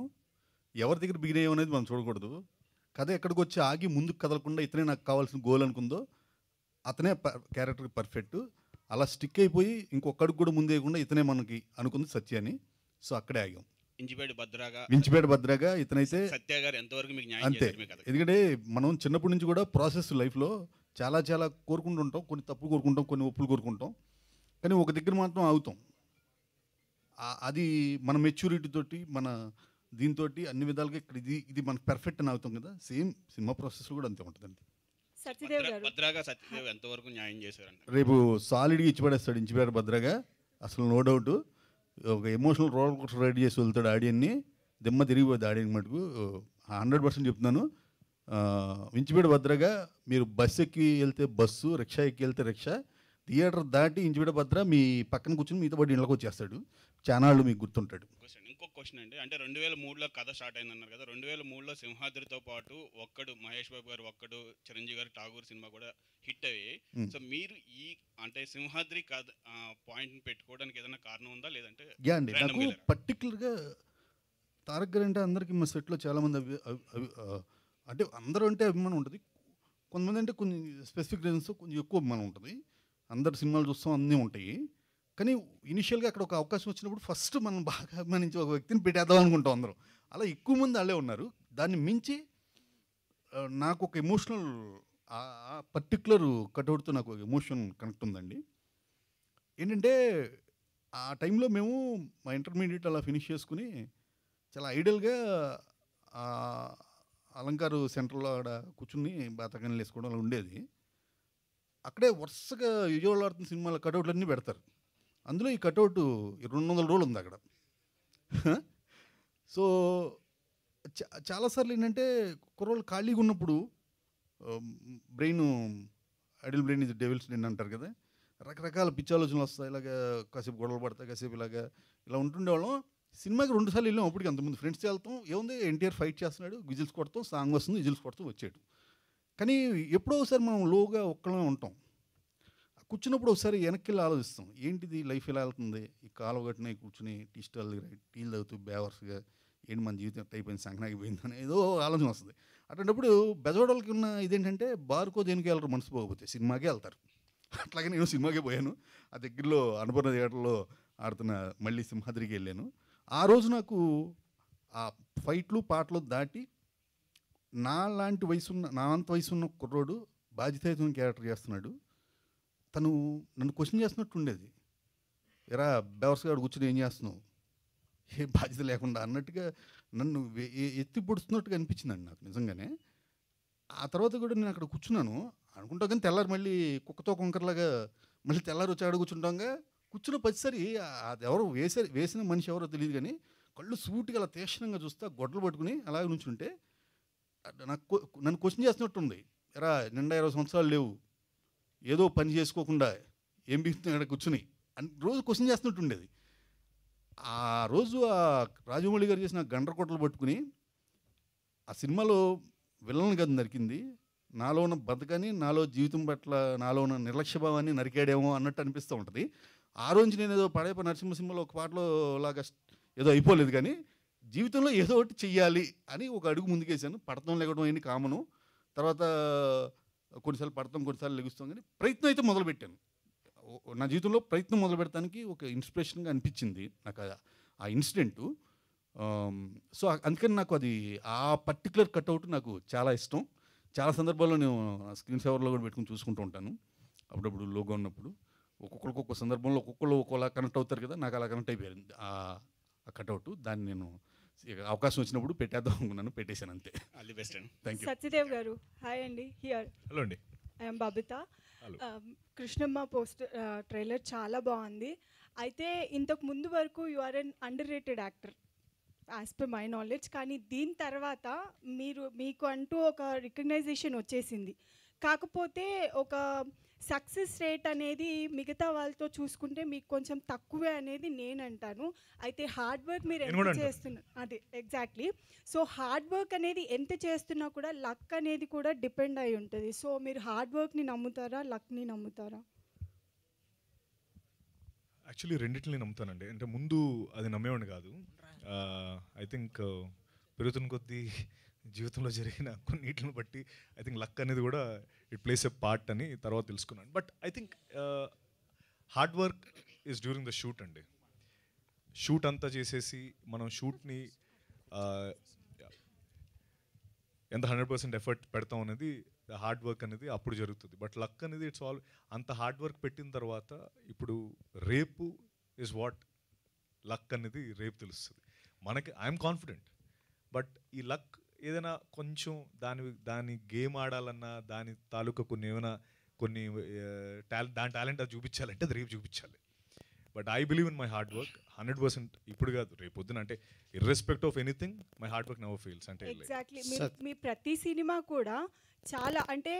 ఎవరి దగ్గర బిగిన్ అయ్యాం అనేది మనం చూడకూడదు. కథ ఎక్కడికి వచ్చి ఆగి ముందుకు కదలకుండా ఇతనే నాకు కావాల్సిన గోల్ అనుకుందో అతనే క్యారెక్టర్ పర్ఫెక్ట్. అలా స్టిక్ అయిపోయి ఇంకొకడికి కూడా ముందేయకుండా ఇతనే మనకి అనుకుంది సత్య అని. సో అక్కడే ఆగాం. ఇంచిపేట భద్రగా ఇతనైతే సత్య గారు ఎంతవరకు మీకు న్యాయం అంతే. చేశారు మీ కథకి? ఎందుకంటే మనం చిన్నప్పటి నుంచి కూడా ప్రాసెస్ లైఫ్లో చాలా కోరుకుంటుంటాం. కొన్ని తప్పులు కోరుకుంటాం, కొన్ని ఒప్పులు కోరుకుంటాం. కానీ ఒక దగ్గర మాత్రం ఆగుతాం. అది మన మెచ్యూరిటీ తోటి మన దీంతో అన్ని విధాలుగా ఇక్కడ ఇది మన పర్ఫెక్ట్ అని అవుతాం కదా. సేమ్ సినిమా ప్రాసెస్ కూడా అంతే ఉంటుందండి. సత్యదేవ్ గారు భద్రాగా సత్యదేవ్ ఎంతవరకు న్యాయం చేశారంట? రేపు సాలిడ్గా ఇచ్చిపడేస్తాడు ఇంచిపేట భద్రగా, అసలు నో డౌట్. ఒక ఎమోషనల్ రోల్ కోస్టర్ రైడ్ చేసి వెళ్తాడు ఆడియన్ని, దిమ్మ తిరిగిపోద్ది ఆడియన్ మటుకు. 100% చెప్తున్నాను. ఇంచిపేట భద్రగా మీరు బస్సు ఎక్కి వెళ్తే బస్సు, రిక్షా ఎక్కి వెళ్తే రిక్షా, థియేటర్ దాటి ఇంచిపేట భద్ర మీ పక్కన కూర్చొని మీతో పాటు ఇళ్ళకి వచ్చేస్తాడు. చానాళ్ళు మీకు గుర్తుంటాడు. ఇంకొక క్వశ్చన్ అండి, అంటే 2003లో కథ స్టార్ట్ అయిందన్నారు కదా, 2003లో సింహాద్రితో పాటు ఒక్కడు మహేష్ బాబు గారు, ఒక్కడు చిరంజీవి గారు ఠాగూర్ సినిమా కూడా హిట్ అయ్యాయి. సో మీరు ఈ అంటే సింహాద్రి కథ పాయింట్ని పెట్టుకోవడానికి ఏదైనా కారణం ఉందా, లేదంటే యా అండి, నాకు పర్టికులర్గా తారక్ గారు అంటే అందరికీ మా సెట్లో చాలామంది అంటే అందరూ అంటే అభిమానం ఉంటుంది. కొంతమంది అంటే కొన్ని స్పెసిఫిక్ రీజన్స్ కొంచెం ఎక్కువ అభిమానం ఉంటుంది. అందరు సినిమాలు చూస్తాం, అన్నీ ఉంటాయి. కానీ ఇనిషియల్గా అక్కడ ఒక అవకాశం వచ్చినప్పుడు ఫస్ట్ మనం బాగా అభిమానించి ఒక వ్యక్తిని పెట్టేద్దాం అనుకుంటాం అందరం. అలా ఎక్కువ మంది వాళ్ళే ఉన్నారు. దాన్ని మించి నాకు ఒక ఎమోషనల్ పర్టికులర్ కట్అవుట్తో నాకు ఒక ఎమోషన్ కనెక్ట్ ఉందండి. ఏంటంటే ఆ టైంలో మేము మా ఇంటర్మీడియట్ అలా ఫినిష్ చేసుకుని చాలా ఐడియల్గా అలంకారు సెంటర్లో ఆడ కూర్చుని బాతకాయలు వేసుకోవడం అలా ఉండేది. అక్కడే వరుసగా విజయవాడలో ఆడుతున్న సినిమాల కటౌట్లన్నీ పెడతారు. అందులో ఈ కటౌట్ 200 రోజులు ఉంది అక్కడ. సో చాలాసార్లు ఏంటంటే కుర్రోళ్ళు ఖాళీగా ఉన్నప్పుడు బ్రెయిన్ ఐడిల్ బ్రెయిన్ ఇది డెవిల్స్ బ్రెయిన్ అంటారు కదా, రకరకాల పిచ్చి ఆలోచనలు వస్తాయి. ఇలాగా కాసేపు గొడవలు పడతాయి, కాసేపు ఇలాగా ఇలా ఉంటుండేవాళ్ళం. సినిమాకి 2 సార్లు వెళ్ళాం. అప్పటికి అంతమంది ఫ్రెండ్స్ వెళ్తాం, ఏముంది ఎన్టీఆర్ ఫైట్ చేస్తున్నాడు, విజిల్స్ కొడతాం, సాంగ్ వస్తుంది, విజిల్స్ కొడుతూ వచ్చాడు. కానీ ఎప్పుడో ఒకసారి మనం లోగా ఒక్కళ్ళమే ఉంటాం. కూర్చున్నప్పుడు ఒకసారి వెనక్కి వెళ్ళి ఆలోచిస్తాం, ఏంటిది లైఫ్ ఎలా వెళ్తుంది, ఈ కాలువ గట్టున కూర్చుని టీ స్టాల్ దగ్గర టీలు తాగుతూ బేవర్స్గా ఏంటి మన జీవితం అయిపోయింది, సంకనాగిపోయిందని ఏదో ఆలోచన వస్తుంది. అటువంటిప్పుడు బెజవాడలకి ఉన్న ఇదేంటంటే బార్కో దేనికి వెళ్ళరు, మనసు పోకపోతే సినిమాకే వెళ్తారు. అట్లాగే నేను సినిమాకే పోయాను. ఆ దగ్గరలో అనుపూర్ణ థియేటర్లో ఆడుతున్న మళ్ళీ సింహాద్రికి వెళ్ళాను. ఆ రోజు నాకు ఆ ఫైట్లు పాటలు దాటి నా లాంటి వయసున్న నా అంత వయసున్న కుర్రోడు బాధ్యతాయుతమైన క్యారెక్టర్ చేస్తున్నాడు. తను నన్ను క్వశ్చన్ చేస్తున్నట్టు ఉండేది. ఎరా బెవర్స్ గారు కూర్చొని ఏం చేస్తున్నావు, ఏ బాధ్యత లేకుండా అన్నట్టుగా నన్ను ఎత్తి పొడుస్తున్నట్టుగా అనిపించిందండి నాకు నిజంగానే. ఆ తర్వాత కూడా నేను అక్కడ కూర్చున్నాను అనుకుంటా, కానీ తెల్లారి మళ్ళీ కుక్కతో కొంకర్లాగా మళ్ళీ తెల్లారి వచ్చి ఆడ కూర్చుంటాంగా. కూర్చున్న పదిసారి అది ఎవరు వేసిన మనిషి ఎవరో తెలియదు, కానీ కళ్ళు సూటిగా అలా తీక్షణంగా చూస్తా గొడ్డలు పట్టుకుని అలాగే నుంచుంటే నన్ను క్వశ్చన్ చేస్తున్నట్టుంది. ఎరా నిండా 20 సంవత్సరాలు లేవు, ఏదో పని చేసుకోకుండా ఏం బిగుతుంది అక్కడ కూర్చుని అని రోజు క్వశ్చన్ చేస్తున్నట్టు ఉండేది. ఆ రోజు ఆ రాజమౌళి గారు చేసిన గండ్రకొట్టలు పట్టుకుని ఆ సినిమాలో విలన్ గది నరికింది, నాలో ఉన్న బతకని, నాలో జీవితం పట్ల నాలో ఉన్న నిర్లక్ష్యభావాన్ని నరికాడేమో అన్నట్టు అనిపిస్తూ ఉంటుంది. ఆ రోజు నేను ఏదో పడేప నరసింహ సినిమాలో ఒక పాటలో లాగా ఏదో అయిపోలేదు, కానీ జీవితంలో ఏదో ఒకటి చెయ్యాలి అని ఒక అడుగు ముందుకేసాను. పడతాం లెగడం అయింది కామను. తర్వాత కొన్నిసార్లు పడతాం, కొన్నిసార్లు లెగుస్తాం, కానీ ప్రయత్నం అయితే మొదలుపెట్టాను. నా జీవితంలో ప్రయత్నం మొదలు పెడతానికి ఒక ఇన్స్పిరేషన్గా అనిపించింది నాకు ఆ ఇన్సిడెంటు. సో అందుకని నాకు అది ఆ పర్టికులర్ కట్అవుట్ నాకు చాలా ఇష్టం. చాలా సందర్భాల్లో నేను స్క్రీన్ సేవర్లో కూడా పెట్టుకుని చూసుకుంటూ ఉంటాను. అప్పుడప్పుడు లోగో ఉన్నప్పుడు ఒక్కొక్కరికి ఒక్కొక్క సందర్భంలో ఒక్కొక్కరు ఒక్కోలా కనెక్ట్ అవుతారు కదా, నాకు అలా కనెక్ట్ అయిపోయింది ఆ కట్అవుట్. దాన్ని నేను అవకాశం వచ్చినప్పుడు పెట్టేద్దాం అనుకున్నాను, పెట్టేశాను అంతే. ఆల్ ది బెస్ట్ అండి. Thank you. Satyadev garu hi అండి. హియర్ హలో అండి. ఐఎమ్ బబిత. కృష్ణమ్మ ట్రైలర్ చాలా బాగుంది. అయితే ఇంతకు ముందు వరకు you are an underrated actor as per my knowledge. కానీ దీని తర్వాత మీకు అంటూ ఒక రికగ్నైజేషన్ వచ్చేసింది. కాకపోతే ఒక సక్సెస్ రేట్ అనేది మిగతా వాళ్ళతో చూసుకుంటే మీకు కొంచెం తక్కువే అనేది నేను అంటాను. అయితే హార్డ్ వర్క్ మీరు ఎంత చేస్తున్నారు, అదే ఎగ్జాక్ట్లీ. సో హార్డ్ వర్క్ అనేది ఎంత చేస్తున్నా కూడా లక్ అనేది కూడా డిపెండ్ అయి ఉంటుంది. సో మీరు హార్డ్ వర్క్ని నమ్ముతారా, లక్ని నమ్ముతారా? యాక్చువల్లీ రెండింటిని నమ్ముతానండి. అంటే ముందు అది నమ్మేవాడిని కాదు. ఐ థింక్ పెరుగుతున్న కొద్దీ జీవితంలో జరిగిన కొన్నిటిని బట్టి ఐ థింక్ లక్ అనేది కూడా ఇట్ ప్లేస్ ఎ పార్ట్ అని తర్వాత తెలుసుకున్నాను. But I think hard work is during the shoot అండి. షూట్ అంతా చేసేసి మనం షూట్ని ఎంత 100% ఎఫర్ట్ పెడతాం అనేది హార్డ్ వర్క్ అనేది అప్పుడు జరుగుతుంది. బట్ లక్ అనేది ఇట్స్ ఆల్ అంత హార్డ్ వర్క్ పెట్టిన తర్వాత ఇప్పుడు రేపు ఇస్ వాట్ లక్ అనేది రేపు తెలుస్తుంది మనకి. ఐఎమ్ కాన్ఫిడెంట్, బట్ ఈ లక్ ఏదైనా కొంచెం దాని గేమ్ ఆడాలన్నా దాని తాలూకా కొన్ని ఏమైనా కొన్ని దాని టాలెంట్ అది చూపించాలంటే అది రేపు చూపించాలి. But I believe in my hard work 100%. ఇప్పుడు కాదు, రేపు పొద్దున, అంటే irrespective of anything my hard work never fails. అంటే ఎగ్జాక్ట్లీ మీ ప్రతి సినిమా కూడా చాలా, అంటే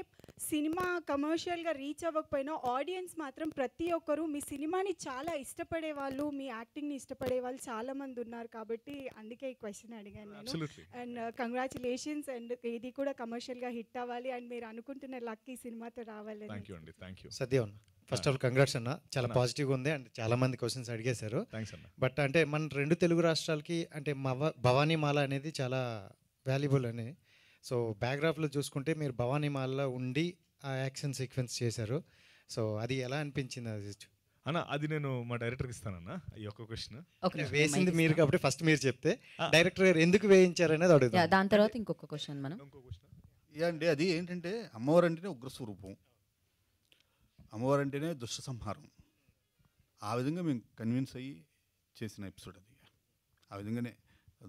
సినిమా కమర్షియల్గా రీచ్ అవ్వకపోయినా ఆడియన్స్ మాత్రం ప్రతి ఒక్కరు మీ సినిమాని చాలా ఇష్టపడే వాళ్ళు, మీ యాక్టింగ్ని ఇష్టపడే వాళ్ళు చాలామంది ఉన్నారు. కాబట్టి అందుకే ఈ క్వశ్చన్ అడిగాను నేను. And congratulations. అండ్ ఇది కూడా కమర్షియల్గా హిట్ అవ్వాలి అండ్ మీరు అనుకుంటున్న లక్ ఈ సినిమాతో రావాలి. థ్యాంక్ యూ అండి. Thank you Satyam. First of all congrats అన్న, చాలా పాజిటివ్గా ఉంది అండ్ చాలామంది క్వశ్చన్స్ అడిగేశారు. థ్యాంక్స్ అన్న. బట్ అంటే మన 2 తెలుగు రాష్ట్రాలకి అంటే భవానీమాల అనేది చాలా వాల్యుబుల్ అని. సో బ్యాక్గ్రాఫ్లో చూసుకుంటే మీరు భవానీమాలలో ఉండి ఆ యాక్షన్ సీక్వెన్స్ చేశారు. సో అది ఎలా అనిపించింది? అది అన్న అది నేను మా డైరెక్టర్కి ఇస్తానన్నా ఈ ఒక్క క్వశ్చన్. వేసింది మీరు కాబట్టి ఫస్ట్ మీరు చెప్తే డైరెక్టర్ గారు ఎందుకు వేయించారు అనేది అడుగుతాం. దాని తర్వాత ఇంకొక క్వశ్చన్ మనం. అండి అది ఏంటంటే అమ్మవారు అంటేనే ఉగ్రస్వరూపం, అమ్మవారు అంటేనే దుష్ట సంహారం. ఆ విధంగా మేము కన్విన్స్ అయ్యి చేసిన ఎపిసోడ్ అది. ఆ విధంగానే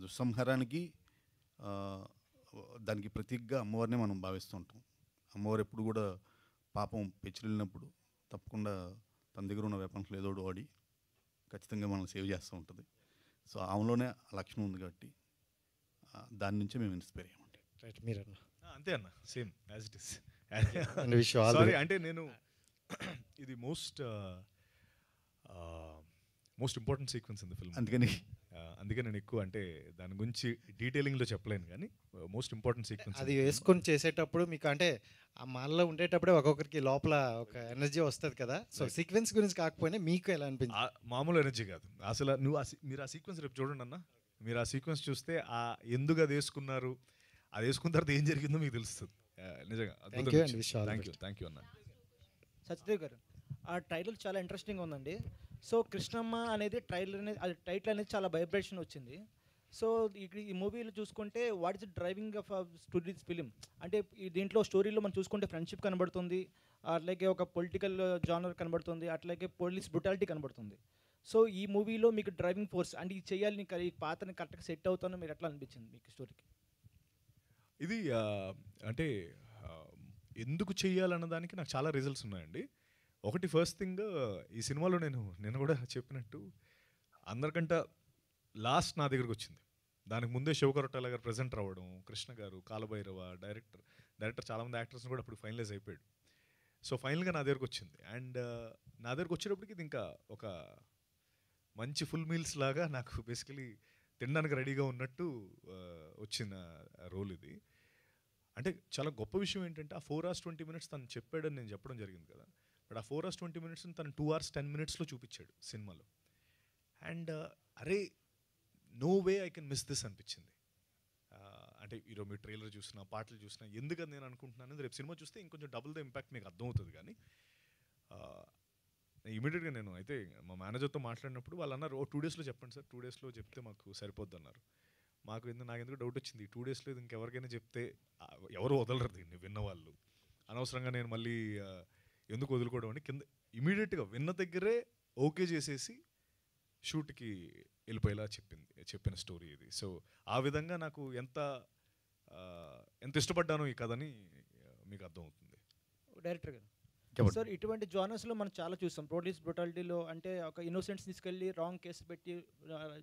దుస్సంహారానికి దానికి ప్రతీకగా అమ్మవారినే మనం భావిస్తూ ఉంటాం. అమ్మవారు ఎప్పుడు కూడా పాపం పెచ్చిల్లినప్పుడు తప్పకుండా తన దగ్గర ఉన్న వెపన్స్లో ఏదో వాడి ఖచ్చితంగా మనం సేవ్ చేస్తూ ఉంటుంది. సో ఆమెలోనే లక్షణం ఉంది కాబట్టి దాని నుంచే మేము ఇన్స్పైర్ అయ్యామండి. రైట్, మీరు అంతే అన్న, same as it is. Sorry అంటే నేను ఇది most important sequence in the film, అందుకే నేను ఎక్కువ అంటే దాని గురించి డీటెయిలింగ్లో చెప్పలేను, కానీ మోస్ట్ ఇంపార్టెంట్ సీక్వెన్స్. అది వేసుకొని చేసేటప్పుడు మీకు అంటే ఆ మాల్లో ఉండేటప్పుడే ఒక్కొక్కరికి లోపల ఒక ఎనర్జీ వస్తుంది కదా. సో సీక్వెన్స్ గురించి కాకపోయినా మీకు ఎలా అనిపించింది? మామూలు ఎనర్జీ కాదు అసలు. మీరు ఆ సీక్వెన్స్ రేపు చూడండి అన్న, మీరు ఆ సీక్వెన్స్ చూస్తే ఎందుకు అది వేసుకున్నారు, అది వేసుకున్న తర్వాత ఏం జరిగిందో మీకు తెలుస్తుంది. నిజంగా థ్యాంక్ యూ అన్న. సత్యదేవ్ గారు, ఆ ట్రైలర్ చాలా ఇంట్రెస్టింగ్గా ఉందండి. సో కృష్ణమ్మ అనేది ట్రైలర్ అనేది, అది టైటిల్ అనేది చాలా వైబ్రేషన్ వచ్చింది. సో ఈ మూవీలో చూసుకుంటే what is driving off to this film అంటే దీంట్లో స్టోరీలో మనం చూసుకుంటే ఫ్రెండ్షిప్ కనబడుతుంది, అట్లాగే ఒక పొలిటికల్ జానర్ కనబడుతుంది, అట్లాగే పోలీస్ బ్రుటాలిటీ కనబడుతుంది. సో ఈ మూవీలో మీకు డ్రైవింగ్ ఫోర్స్ అంటే ఇది చేయాలి, ఈ పాత్రని కరెక్ట్గా సెట్ అవుతానో మీరు ఎట్లా అనిపించింది మీకు స్టోరీకి? ఇది అంటే ఎందుకు చెయ్యాలన్న దానికి నాకు చాలా రిజల్ట్స్ ఉన్నాయండి. ఒకటి ఫస్ట్ థింగ్, ఈ సినిమాలో నేను కూడా చెప్పినట్టు అందరికంటే లాస్ట్ నా దగ్గరకు వచ్చింది. దానికి ముందే శివకరొట్టాల గారు ప్రెజెంటర్ అవ్వడం, కృష్ణ గారు, కాలభైరవ డైరెక్టర్ చాలామంది యాక్టర్స్ని కూడా అప్పుడు ఫైనలైజ్ అయిపోయాడు. సో ఫైనల్గా నా దగ్గరకు వచ్చింది. అండ్ నా దగ్గరకు వచ్చేటప్పటికి ఇది ఇంకా ఒక మంచి ఫుల్ మీల్స్ లాగా నాకు బేసికలీ తినడానికి రెడీగా ఉన్నట్టు వచ్చిన రోల్ ఇది. అంటే చాలా గొప్ప విషయం ఏంటంటే ఆ 4 hours 20 minutes తను చెప్పాడని నేను చెప్పడం జరిగింది కదా, బట్ ఆ 4 hours 20 minutes తను 2 hours 10 minutesలో చూపించాడు సినిమాలో. అండ్ అరే no way I can miss this అనిపించింది. అంటే ఈరోజు మీరు ట్రైలర్ చూసినా పాటలు చూసినా ఎందుకని నేను అనుకుంటున్నాను, రేపు సినిమా చూస్తే ఇంకొంచెం డబుల్ ద ఇంపాక్ట్ మీకు అర్థమవుతుంది. కానీ ఇమీడియట్గా నేను అయితే మా మేనేజర్తో మాట్లాడినప్పుడు వాళ్ళు అన్నారు, 2 daysలో చెప్పండి సార్, 2 daysలో చెప్తే మాకు సరిపోద్ది అన్నారు. నాకు ఎందుకు డౌట్ వచ్చింది, 2 daysలో ఇంకెవరికైనా చెప్తే ఎవరు వదలరు దీన్ని విన్నవాళ్ళు, అనవసరంగా నేను మళ్ళీ ఎందుకు వదులుకోవడం అని కింద ఇమీడియట్గా విన్న దగ్గరే ఓకే చేసేసి షూట్కి వెళ్ళిపోయేలా చెప్పిన స్టోరీ ఇది. సో ఆ విధంగా నాకు ఎంత ఇష్టపడ్డానో ఈ కథని మీకు అర్థమవుతుంది. డైరెక్టర్ గారు సార్, ఇటువంటి జానర్స్లో మనం చాలా చూస్తాం. పోలీస్ బ్రుటాలిటీలో అంటే ఒక ఇన్నోసెంట్స్ తీసుకెళ్ళి రాంగ్ కేసు పెట్టి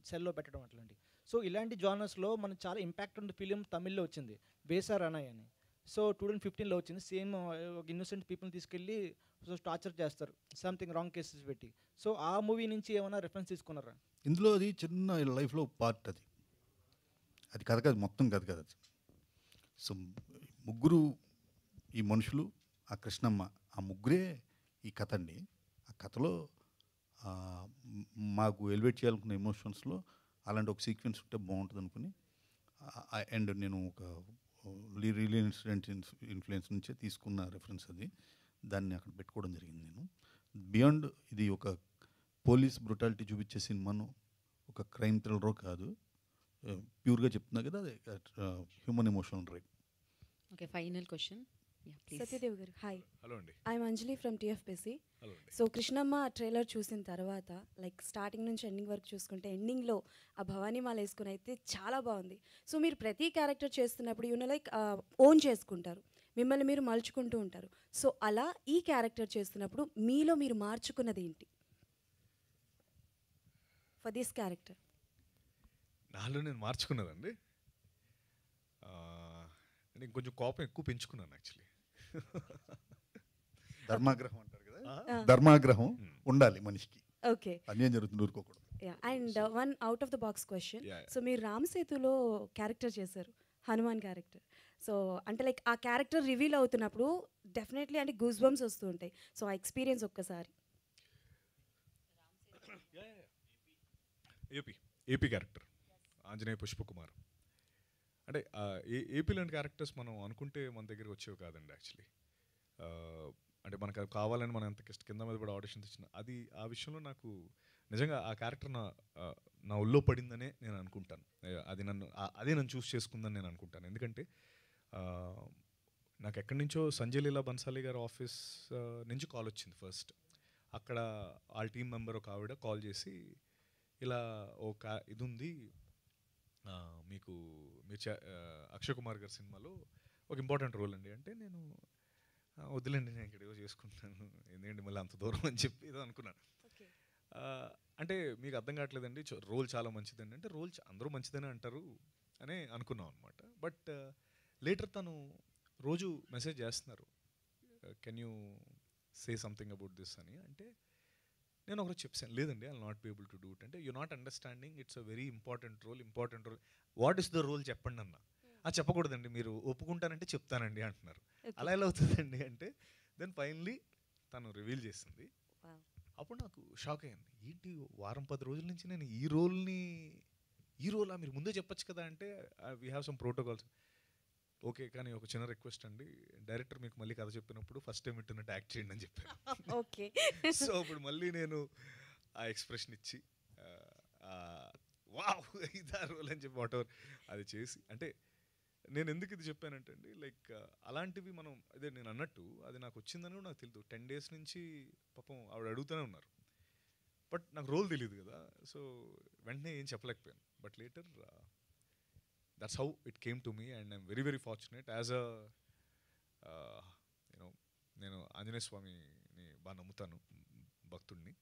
సెల్లో పెట్టడం అట్లాంటి. సో ఇలాంటి జానర్స్లో మనం చాలా ఇంపాక్ట్ ఉన్న ఫిలిం తమిళ్లో వచ్చింది, బేసార్ అనాయ్ అని. సో 2015లో వచ్చింది. సేమ్ ఒక ఇన్నోసెంట్ పీపుల్ని తీసుకెళ్ళి టార్చర్ చేస్తారు, సంథింగ్ రాంగ్ కేసెస్ పెట్టి. సో ఆ మూవీ నుంచి ఏమైనా రెఫరెన్స్ తీసుకున్నారా? ఇందులో అది చిన్న లైఫ్లో పార్ట్, అది కథ కాదు, మొత్తం కథ కాదు అది. సో ముగ్గురు ఈ మనుషులు, ఆ కృష్ణమ్మ, ఆ ముగ్గురే ఈ కథ అండి. ఆ కథలో మాకు ఎలివేట్ చేయాలనుకున్న ఎమోషన్స్లో అలాంటి ఒక సీక్వెన్స్ ఉంటే బాగుంటుంది అనుకుని, అండ్ నేను ఒక రియల్ ఇన్సిడెంట్ ఇన్ఫ్లుయెన్స్ నుంచే తీసుకున్న రెఫరెన్స్ అది, దాన్ని అక్కడ పెట్టుకోవడం జరిగింది. నేను బియాండ్ ఇది ఒక పోలీస్ బ్రుటాలిటీ చూపించే సినిమాను, ఒక క్రైమ్ థ్రిల్లరో కాదు, ప్యూర్గా చెప్తున్నా కదా, అది human emotional right. Okay, final question. Satyadev garu hi. Hello అండి. I'm Anjali from TFPC. Hello అండి. సో కృష్ణమ్మ ట్రైలర్ చూసిన తర్వాత లైక్ స్టార్టింగ్ నుంచి ఎండింగ్ వరకు చూసుకుంటే ఎండింగ్లో ఆ భవానీమాల వేసుకుని అయితే చాలా బాగుంది. సో మీరు ప్రతి క్యారెక్టర్ చేస్తున్నప్పుడు యూనో లైక్ ఓన్ చేసుకుంటారు, మిమ్మల్ని మీరు మలుచుకుంటూ ఉంటారు. సో అలా ఈ క్యారెక్టర్ చేస్తున్నప్పుడు మీలో మీరు మార్చుకున్నది ఏంటి ఫర్ దిస్ క్యారెక్టర్? నాలో నేను మార్చుకున్నదండి, నేను కొంచెం కోపం ఎక్కువ పెంచుకున్నాను యాక్చువల్లీ. ధర్మాగ్రహం అంటారు కదా, ధర్మాగ్రహం ఉండాలి మనిషికి. ఓకే, అన్యాయం జరుగుతుంది ఊరుకోకూడదు. And one out of the box question. So మీరు రామ్ సేతులో క్యారెక్టర్ చేశారు, హనుమాన్ క్యారెక్టర్. సో అంటే లైక్ ఆ క్యారెక్టర్ రివీల్ అవుతున్నప్పుడు డెఫినెట్లీ అంటే గూస్ బంప్స్ వస్తూ ఉంటాయి. సో ఆ ఎక్స్పీరియన్స్ ఒక్కసారి. ఏపీ క్యారెక్టర్ ఆంజనేయ పుష్పకుమార్ అంటే ఏపీ లాంటి క్యారెక్టర్స్ మనం అనుకుంటే మన దగ్గరికి వచ్చేవి కాదండి యాక్చువల్లీ. అంటే మనకు అది కావాలని మనం ఎంత కింద మీద కూడా ఆడిషన్స్ ఇచ్చిన అది ఆ విషయంలో నాకు నిజంగా ఆ క్యారెక్టర్ నా ఒళ్ళో పడిందనే నేను అనుకుంటాను. అదే నన్ను చూస్ చేసుకుందని నేను అనుకుంటాను. ఎందుకంటే నాకు ఎక్కడి నుంచో సంజయ్ లీలా బన్సాలి గారి ఆఫీస్ నుంచి కాల్ వచ్చింది ఫస్ట్. అక్కడ వాళ్ళ టీం మెంబర్ ఒక ఆవిడ కాల్ చేసి ఇలా ఒక ఇది ఉంది మీకు మీరు అక్షయ్ కుమార్ గారి సినిమాలో ఒక ఇంపార్టెంట్ రోల్ అండి అంటే నేను వద్దులేండి నేను ఇక్కడ ఏదో చేసుకుంటాను ఎందుకంటే మళ్ళీ అంత దూరం అని చెప్పి ఏదో అనుకున్నాను. అంటే మీకు అర్థం కావట్లేదండి రోల్ చాలా మంచిదండి అంటే రోల్ అందరూ మంచిదని అంటారు అని అనుకున్నాం అనమాట. బట్ లేటర్ తను రోజు మెసేజ్ చేస్తున్నారు, can you say something about this అని. అంటే నేను ఒకరోజు చెప్పాను, లేదండి I will not be able to do it. అంటే you not understanding, it's a very important role. What is the role చెప్పండి అన్న. చెప్పకూడదండి, మీరు ఒప్పుకుంటానంటే చెప్తానండి అంటున్నారు. అలా ఎలా అవుతుందండి అంటే దెన్ ఫైనలీ తను రివీల్ చేసింది. అప్పుడు నాకు షాక్ అయ్యింది, ఏంటి వారం 10 రోజుల నుంచి నేను ఈ రోలా మీరు ముందే చెప్పొచ్చు కదా అంటే we have some protocols. Okay, కానీ ఒక చిన్న రిక్వెస్ట్ అండి, డైరెక్టర్ మీకు మళ్ళీ కథ చెప్పినప్పుడు ఫస్ట్ టైం వింటున్నట్టు యాక్ట్ చేయండి అని చెప్పాను. ఓకే. సో అప్పుడు మళ్ళీ నేను ఆ ఎక్స్ప్రెషన్ ఇచ్చి వావ్ ఇదా రోల్ అని చెప్పి వాట్ ఎవర్ అది చేసి. అంటే నేను ఎందుకు ఇది చెప్పానంటే అండి లైక్ అలాంటివి మనం అదే నేను అన్నట్టు అది నాకు వచ్చిందని కూడా నాకు తెలియదు. 10 days నుంచి పాపం ఆవిడ అడుగుతూనే ఉన్నారు, బట్ నాకు రోల్ తెలియదు కదా. సో వెంటనే ఏం చెప్పలేకపోయాను. But later that's how it came to me and I'm very very fortunate as a నేను ఆంజనేయ స్వామిని బాగా నమ్ముతాను, భక్తుడిని.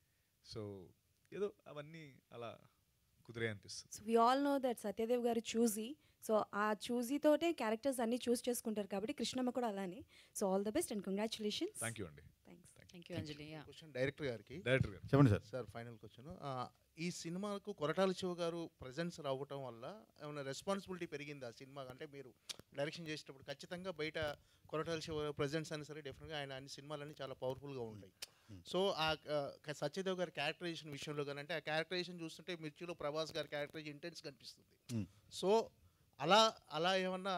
సో ఏదో అవన్నీ అలా కుదిరే అనిపిస్తుంది. So we all know that Satyadev గారు చూజీ. సో ఆ చూజీతోటే క్యారెక్టర్స్ అన్ని చూస్ చేసుకుంటారు కాబట్టి కృష్ణమ్మ కూడా అలానే. So all the best and congratulations. Thank you అండి. Thank you Anjali. Question director గారికి. డైరెక్టర్ గారు చెప్పండి సార్. సార్ ఫైనల్ క్వశ్చన్, ఈ సినిమాకు కొరటాల శివ గారు ప్రజెన్స్ రావటం వల్ల ఏమైనా రెస్పాన్సిబిలిటీ పెరిగింది ఆ సినిమా? అంటే మీరు డైరెక్షన్ చేసేటప్పుడు ఖచ్చితంగా బయట కొరటాల శివ ప్రజెన్స్ అయినా సరే డెఫినెట్గా ఆయన అన్ని సినిమాలన్నీ చాలా పవర్ఫుల్గా ఉంటాయి. సో ఆ సత్యదేవ్ గారి క్యారెక్టరైజేషన్ విషయంలో కానీ అంటే ఆ క్యారెక్టరైజేషన్ చూస్తుంటే మిర్చిలో ప్రభాస్ గారి క్యారెక్టరైజేషన్ ఇంటెన్స్ కనిపిస్తుంది. సో అలా ఏమన్నా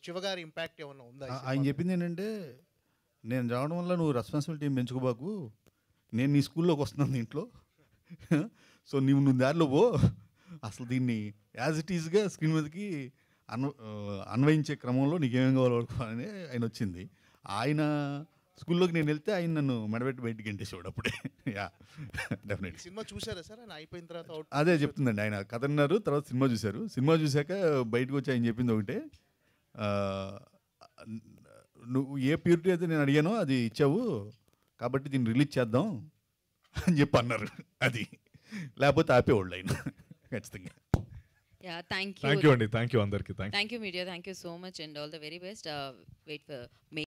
శివగారి ఇంపాక్ట్ ఏమన్నా ఉందా? ఆయన చెప్పింది ఏంటంటే, నేను రావడం వల్ల నువ్వు రెస్పాన్సిబిలిటీ పెంచుకోబాకు, నేను నీ స్కూల్లోకి వస్తున్నాను దీంట్లో, సో నువ్వు దారిలో పో, అసలు దీన్ని యాజ్ ఇట్ ఈజ్గా స్క్రీన్ మీదకి అన్వయించే క్రమంలో నీకేమేం కావాలో అని ఆయన వచ్చింది. ఆయన స్కూల్లోకి నేను వెళ్తే ఆయన నన్ను మెడబెట్టి బయటికి గంటేసేవాడు అప్పుడే. Yeah definitely. సినిమా చూసారా సార్ ఆయన అయిపోయిన తర్వాత? అదే చెప్తుందండి, ఆయన కథ అన్నారు, తర్వాత సినిమా చూశారు. సినిమా చూశాక బయటకు వచ్చి ఆయన చెప్పింది ఒకటే, నువ్వు ఏ ప్యూరిటీ అయితే నేను అడిగానో అది ఇచ్చావు కాబట్టి దీన్ని రిలీజ్ చేద్దాం అని చెప్పి అన్నారు. అది లేకపోతే ఆపేవాళ్ళు ఆయన ఖచ్చితంగా. Yeah, thank you. Thank you, Andy. Thank you, Andarki. Thank you, media. Thank you so much, and all the very best. Wait for me.